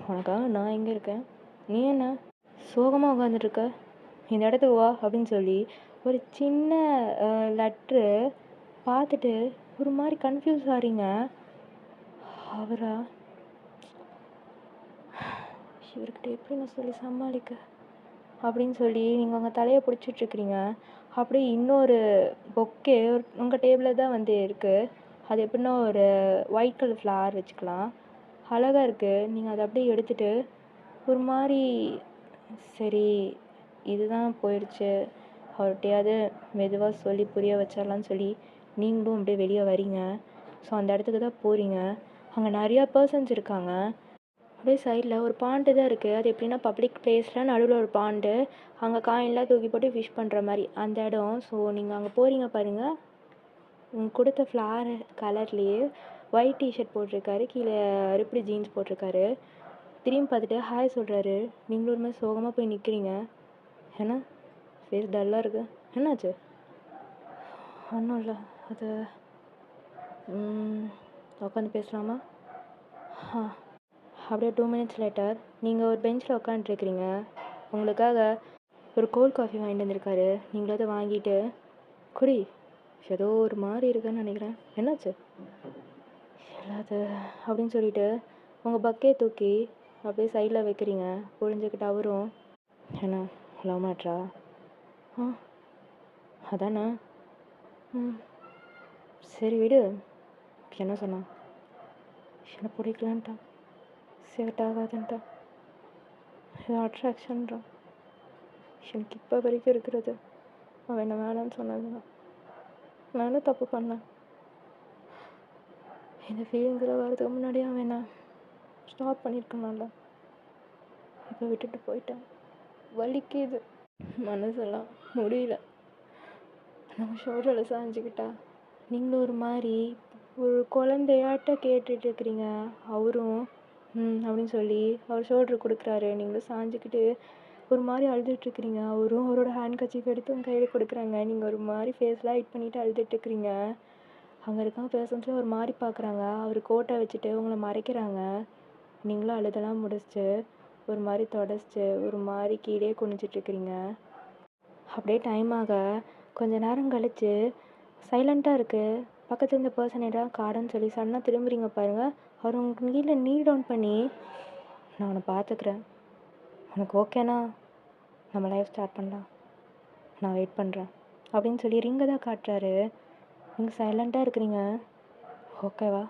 உனக்காக நான் எங்கே இருக்கேன், நீ என்ன சோகமாக உட்காந்துட்ருக்க, இந்த இடத்துக்கு வா அப்படின்னு சொல்லி ஒரு சின்ன லெட்ரு பார்த்துட்டு ஒரு மாதிரி கன்ஃபியூஸ் ஆகிறீங்க. அவரா? இவர்கிட்ட எப்படி நான் சொல்லி சமாளிக்க அப்படின்னு சொல்லி நீங்கள் உங்கள் தலையை பிடிச்சிட்ருக்கிறீங்க. அப்படியே இன்னொரு பொக்கே உங்கள் டேபிளில் தான் வந்து இருக்குது. அது எப்படின்னா ஒரு ஒயிட் கலர் ஃப்ளவர் வச்சுக்கலாம், அழகாக இருக்குது. நீங்கள் அதை அப்படியே எடுத்துகிட்டு ஒரு மாதிரி, சரி இதுதான் போயிடுச்சு, அவர்கிட்டையாவது மெதுவாக சொல்லி புரிய வச்சிடலான்னு சொல்லி நீங்களும் அப்படியே வெளியே வரீங்க. ஸோ அந்த இடத்துக்கு தான் போகிறீங்க. அங்கே நிறையா பர்சன்ஸ் இருக்காங்க. அப்படியே சைடில் ஒரு பாண்டு தான் இருக்குது. அது எப்படின்னா பப்ளிக் பிளேஸில் நடுவில் ஒரு பாண்டு, அங்கே காயின்லாம் தூக்கி போட்டு விஷ் பண்ணுற மாதிரி அந்த இடம். ஸோ நீங்கள் அங்கே போகிறீங்க பாருங்கள். கொடுத்த ஃப்ளார் கலர்லேயே ஒயிட் டிஷர்ட் போட்டிருக்காரு, கீழே ரிப்டு ஜீன்ஸ் போட்டிருக்காரு. திரும்பி பார்த்துட்டு ஹாய் சொல்கிறாரு. நீங்களும் ஒரு மாதிரி சோகமாக போய் நிற்கிறீங்க. ஏன்னா ஃபேஸ் டல்லாக இருக்கு, என்னாச்சு? ஒன்றும் இல்லை, அது உட்காந்து பேசலாமா? அப்படியே 2 மினிட்ஸ் லேட்டர் நீங்கள் ஒரு பெஞ்சில் உட்காந்துருக்கிறீங்க. உங்களுக்காக ஒரு கோல்ட் காஃபி வாங்கிட்டு வந்திருக்காரு. நீங்களும் அதை வாங்கிட்டு குடி, ஏதோ ஒரு மாதிரி இருக்குன்னு நினைக்கிறேன், என்னாச்சு? அது அப்படின்னு சொல்லிட்டு உங்கள் பக்கே தூக்கி அப்படியே சைடில் வைக்கிறீங்க. புரிஞ்சுக்கிட்டு அவரும், என்ன லவ் மேட்ரா? அதானே, சரி விடு. என்ன சொன்னான்? என்ன பிடிக்கலான்ட்டான், செட் ஆகாதுன்ட்டான், ஏதோ அட்ராக்ஷன்றான். எனக்கு இப்போ வரைக்கும் இருக்கிறது அவன் என்ன வேணான்னு சொன்னதுதான். நான் என்ன தப்பு பண்ணேன்? இந்த ஃபீலிங்ஸில் வரதுக்கு முன்னாடியே அவன் என்ன ஸ்டாப் பண்ணியிருக்கனால இப்போ விட்டுட்டு போயிட்டேன். வலிக்குது, மனசெல்லாம் முடியல. நம்ம ஷோல்டரில் சாஞ்சிக்கிட்டா நீங்களும் ஒரு மாதிரி ஒரு குழந்தையாட்ட கேட்டுட்ருக்கிறீங்க. அவரும் அப்படின்னு சொல்லி அவர் ஷோல்டர் கொடுக்குறாரு. நீங்களும் சாஞ்சிக்கிட்டு ஒரு மாதிரி அழுதுட்ருக்குறீங்க. அவரும் அவரோட ஹேண்ட் கர்ச்சீஃப் எடுத்து உங்கள் கையில் கொடுக்குறாங்க. நீங்கள் ஒரு மாதிரி ஃபேஸ்லாம் ஹைட் பண்ணிவிட்டு அழுதுட்ருக்குறீங்க. அங்கே இருக்காங்க பேசன்ஸில் ஒரு மாதிரி பார்க்குறாங்க. அவர் கோட்டை வச்சுட்டு உங்களை மறைக்கிறாங்க. நீங்களும் அழுதெல்லாம் முடிச்சுட்டு ஒரு மாதிரி தொடச்சிட்டு ஒரு மாதிரி கீழே குனிஞ்சிட்ருக்கிறீங்க. அப்படியே டைம் ஆக கொஞ்ச நேரம் கழித்து சைலண்ட்டாக இருக்குது. பக்கத்தில் இருந்த பர்சன் எதாவது கார்டுன்னு சொல்லி சடனாக திரும்புறீங்க பாருங்கள். அவர் உங்களுக்கு கீழே நீல் டவுன் பண்ணி, நான் உன்னை பார்த்துக்கிறேன், உனக்கு ஓகேனா நம்ம லைஃப் ஸ்டார்ட் பண்ணலாம், நான் வெயிட் பண்ணுறேன் அப்படின்னு சொல்லி ரிங்கை தான் காட்டுறாரு. நீங்கள் சைலண்ட்டாக இருக்கிறீங்க. ஓகேவா?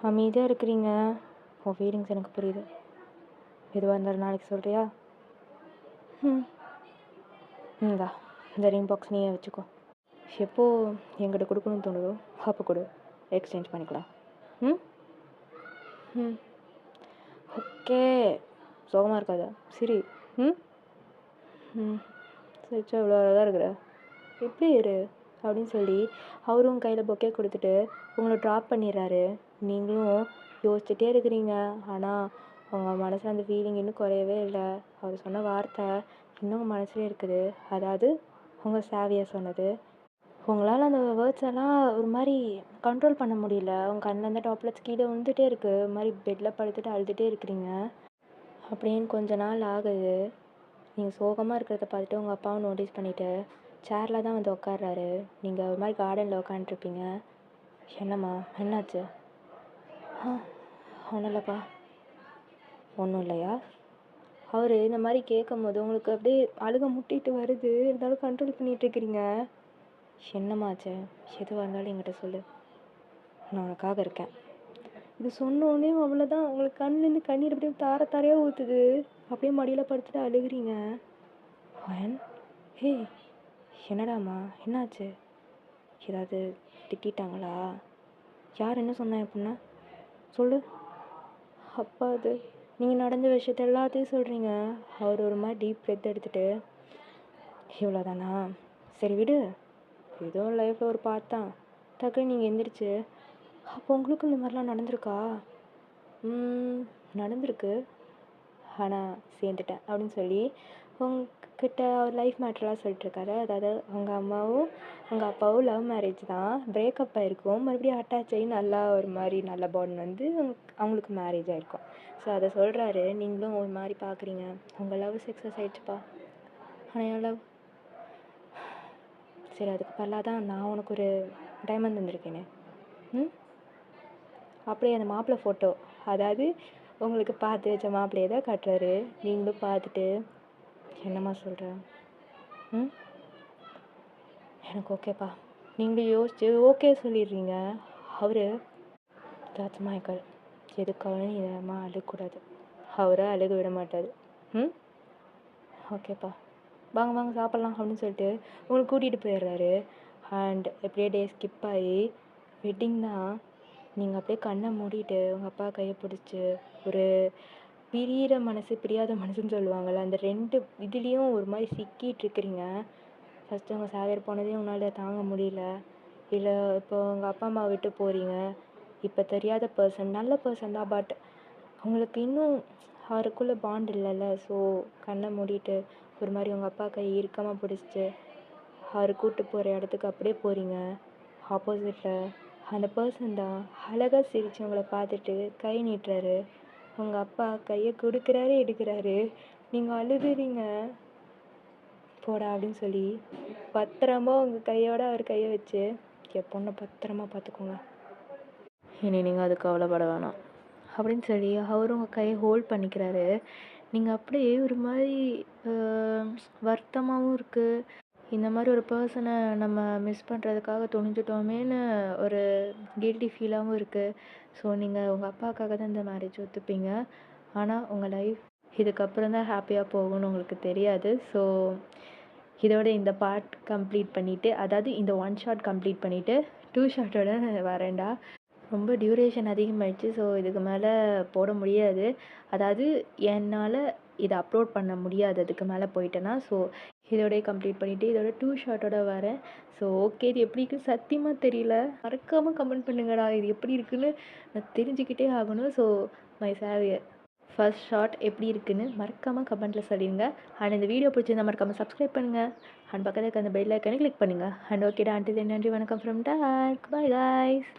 அமைதியாக இருக்கிறீங்க. உன் ஃபீலிங்ஸ் எனக்கு புரியுது. எதுவாக இருந்தாலும் நாளைக்கு சொல்கிறியா? இந்தா இந்த ரிங் பாக்ஸ் நீயே வச்சுக்கோ. எப்போ என்கிட்ட கொடுக்கணும்னு தோணுதோ அப்போ கொடு, எக்ஸ்சேஞ்ச் பண்ணிக்கலாம். ஓகே, சோகமாக இருக்காதா? சரி. சரிச்சா இவ்வளோ தான் இருக்கிற, எப்படி இரு அப்படின்னு சொல்லி அவரும் கையில் பொக்கே கொடுத்துட்டு உங்களை ட்ராப் பண்ணிடுறாரு. நீங்களும் யோசிச்சுட்டே இருக்கிறீங்க. ஆனால் அவங்க மனசில் அந்த ஃபீலிங் இன்னும் குறையவே இல்லை. அவர் சொன்ன வார்த்தை இன்னும் உங்கள் மனசுலேயே இருக்குது. அதாவது உங்கள் சாவியாக சொன்னது. உங்களால் அந்த வேர்ட்ஸ் எல்லாம் ஒரு மாதிரி கண்ட்ரோல் பண்ண முடியல. உங்கள் கண்ணிலேருந்து டாப்லெட்ஸ் கீழே வந்துட்டே இருக்குது. ஒரு மாதிரி பெட்டில் படுத்துட்டு அழுதுகிட்டே இருக்கிறீங்க. அப்படின்னு கொஞ்ச நாள் ஆகுது. நீங்கள் சோகமாக இருக்கிறத பார்த்துட்டு உங்கள் அப்பாவும் நோட்டீஸ் பண்ணிவிட்டு சேரில் தான் வந்து உட்கார்றாரு. நீங்கள் ஒரு மாதிரி கார்டனில் உட்காந்துருப்பீங்க. என்னம்மா என்னாச்சு? ஒன்றும் இல்லைப்பா. ஒன்றும் இல்லையா? அவர் இந்த மாதிரி கேட்கும் போது உங்களுக்கு அப்படியே அழுக முட்டிட்டு வருது. இருந்தாலும் கண்ட்ரோல் பண்ணிகிட்ருக்கிறீங்க. என்னம்மாச்சு? எதுவாக இருந்தாலும் என்கிட்ட சொல்லு, நான் உனக்காக இருக்கேன். இது சொன்னோடனே அவ்வளோதான், உங்களுக்கு கண்ணுலேருந்து கண்ணீர் அப்படியே தாரையாக ஊற்றுது. அப்படியே மடியில் படுத்துட்டு அழுகிறீங்க. ஹே, என்னடாம்மா என்னாச்சு? ஏதாவது திட்டாங்களா? யார் என்ன சொன்னா அப்படின்னா சொல்லு. அப்பா அது நீங்கள் நடந்த விஷயத்த எல்லாத்தையும் சொல்கிறீங்க. அவர் ஒரு மாதிரி டீப் பிரெத் எடுத்துகிட்டு, இவ்வளோதானா? சரி விடு, ஏதோ லைஃப்பில் ஒரு பார்ட் தான். டக்குன்னு நீங்கள் எந்திரிச்சு, அப்போ உங்களுக்கு இந்த மாதிரிலாம் நடந்திருக்கா? நடந்திருக்கு, ஆனால் சேர்ந்துட்டேன் அப்படின்னு சொல்லி உங்ககிட்ட அவர் லைஃப் மேட்டர்லாம் சொல்லிட்டுருக்காரு. அதாவது அவங்க அம்மாவும் அவங்க அப்பாவும் லவ் மேரேஜ் தான், பிரேக்கப் ஆகிருக்கும், மறுபடியும் அட்டாச் ஆகி நல்லா ஒரு மாதிரி நல்ல பாண்ட் வந்து அவங்களுக்கு மேரேஜ் ஆகிருக்கும். ஸோ அதை சொல்கிறாரு. நீங்களும் ஒரு மாதிரி பார்க்குறீங்க. உங்கள் லவ் சக்ஸஸ் ஆகிடுச்சுப்பா. ஆனால் என் லவ் சரி, அதுக்கு பதிலாக தான் நான் உனக்கு ஒரு டைமண்ட் தந்திருக்கேனே. அப்படியே அந்த மாப்பிள்ளை ஃபோட்டோ, அதாவது உங்களுக்கு பார்த்து வச்ச மாப்பிள்ளையை தான் காட்டுறாரு. நீங்களும் பார்த்துட்டு என்னம்மா சொல்கிற? எனக்கு ஓகேப்பா. நீங்களும் யோசிச்சு ஓகே சொல்லிடுறீங்க. அவர் தாட்ஸ் மை கேர்ள், எதுக்காக இதமாக அழுகக்கூடாது. அவரை அழுக விட மாட்டார். ஓகேப்பா, வாங்க வாங்க சாப்பிட்லாம் அப்படின்னு சொல்லிட்டு உங்களுக்கு கூட்டிகிட்டு போயிடுறாரு. அண்ட் எப்படியே டே ஸ்கிப் ஆகி வெட்டிங் தான். நீங்கள் அப்படியே கண்ணை மூடிட்டு உங்கள் அப்பா கையை பிடிச்சி ஒரு பிரியிற மனசு பிரியாத மனசுன்னு சொல்லுவாங்கள்ல, அந்த 2 இதுலேயும் ஒரு மாதிரி சிக்கிட்டு இருக்கிறீங்க. ஃபஸ்ட்டு உங்கள் சாகர் போனதையும் உங்களால் தாங்க முடியல. இல்லை இப்போ உங்கள் அப்பா அம்மா விட்டு போகிறீங்க. இப்போ தெரியாத பர்சன், நல்ல பர்சன் தான், பட் உங்களுக்கு இன்னும் அவருக்குள்ளே பாண்ட் இல்லைல்ல. ஸோ கண்ணை மூடிட்டு ஒரு மாதிரி உங்கள் அப்பா கை இறுக்கமாக பிடிச்சிட்டு அவர் கூப்பிட்டு போகிற இடத்துக்கு அப்படியே போகிறீங்க. ஆப்போசிட்டில் அந்த பர்சன் தான் அழகாக சிரித்து உங்களை பார்த்துட்டு கை நீட்டுறாரு. உங்கள் அப்பா கையை கொடுக்குறாரு, எடுக்கிறாரு. நீங்கள் அழுதுறீங்க. போடா அப்படின்னு சொல்லி பத்திரமா உங்கள் கையோட அவர் கையை வச்சு, என் பொண்ணை பத்திரமா பார்த்துக்கோங்க, இனி நீங்கள் அதுக்கு கவலைப்பட வேணாம் அப்படின்னு சொல்லி அவரும் உங்கள் கையை ஹோல்ட் பண்ணிக்கிறாரு. நீங்கள் அப்படியே ஒரு மாதிரி வருத்தமாகவும் இருக்குது. இந்த மாதிரி ஒரு பர்சனை நம்ம மிஸ் பண்ணுறதுக்காக துணிஞ்சிட்டோமேன்னு ஒரு கில்ட்டி ஃபீலாகவும் இருக்குது. ஸோ நீங்கள் உங்கள் அப்பாவுக்காக தான் இந்த மேரேஜ் ஒத்துப்பீங்க. ஆனால் உங்கள் லைஃப் இதுக்கப்புறம் தான் ஹாப்பியாக போகணும்னு உங்களுக்கு தெரியாது. ஸோ இதோட இந்த பார்ட் கம்ப்ளீட் பண்ணிவிட்டு, அதாவது இந்த 1 ஷாட் கம்ப்ளீட் பண்ணிவிட்டு 2 ஷாட்டோட வரேன்டா. ரொம்ப டியூரேஷன் அதிகமாகிடுச்சு. ஸோ இதுக்கு மேலே போட முடியாது. அதாவது என்னால் இதை அப்லோட் பண்ண முடியாது அதுக்கு மேலே போயிட்டேன்னா. ஸோ இதோடய கம்ப்ளீட் பண்ணிவிட்டு இதோட 2 ஷாட்டோட வரேன். ஸோ ஓகே, இது எப்படி இருக்குன்னு சத்தியமாக தெரியல. மறக்காமல் கமெண்ட் பண்ணுங்கடா, இது எப்படி இருக்குன்னு நான் தெரிஞ்சுக்கிட்டே ஆகணும். So my Xavier first shot எப்படி இருக்குன்னு மறக்காமல் கமெண்ட்டில் சொல்லிடுங்க. அண்ட் இந்த வீடியோ பிடிச்சிருந்தா மறக்காமல் சப்ஸ்கிரைப் பண்ணுங்கள். அண்ட் பக்கத்தில் இருக்க அந்த பெல் ஐக்கானை கிளிக் பண்ணுங்கள். அண்ட் ஓகேடா, அன்டில் தென் நன்றி வணக்கம் ஃப்ரம் டார்க். By guys.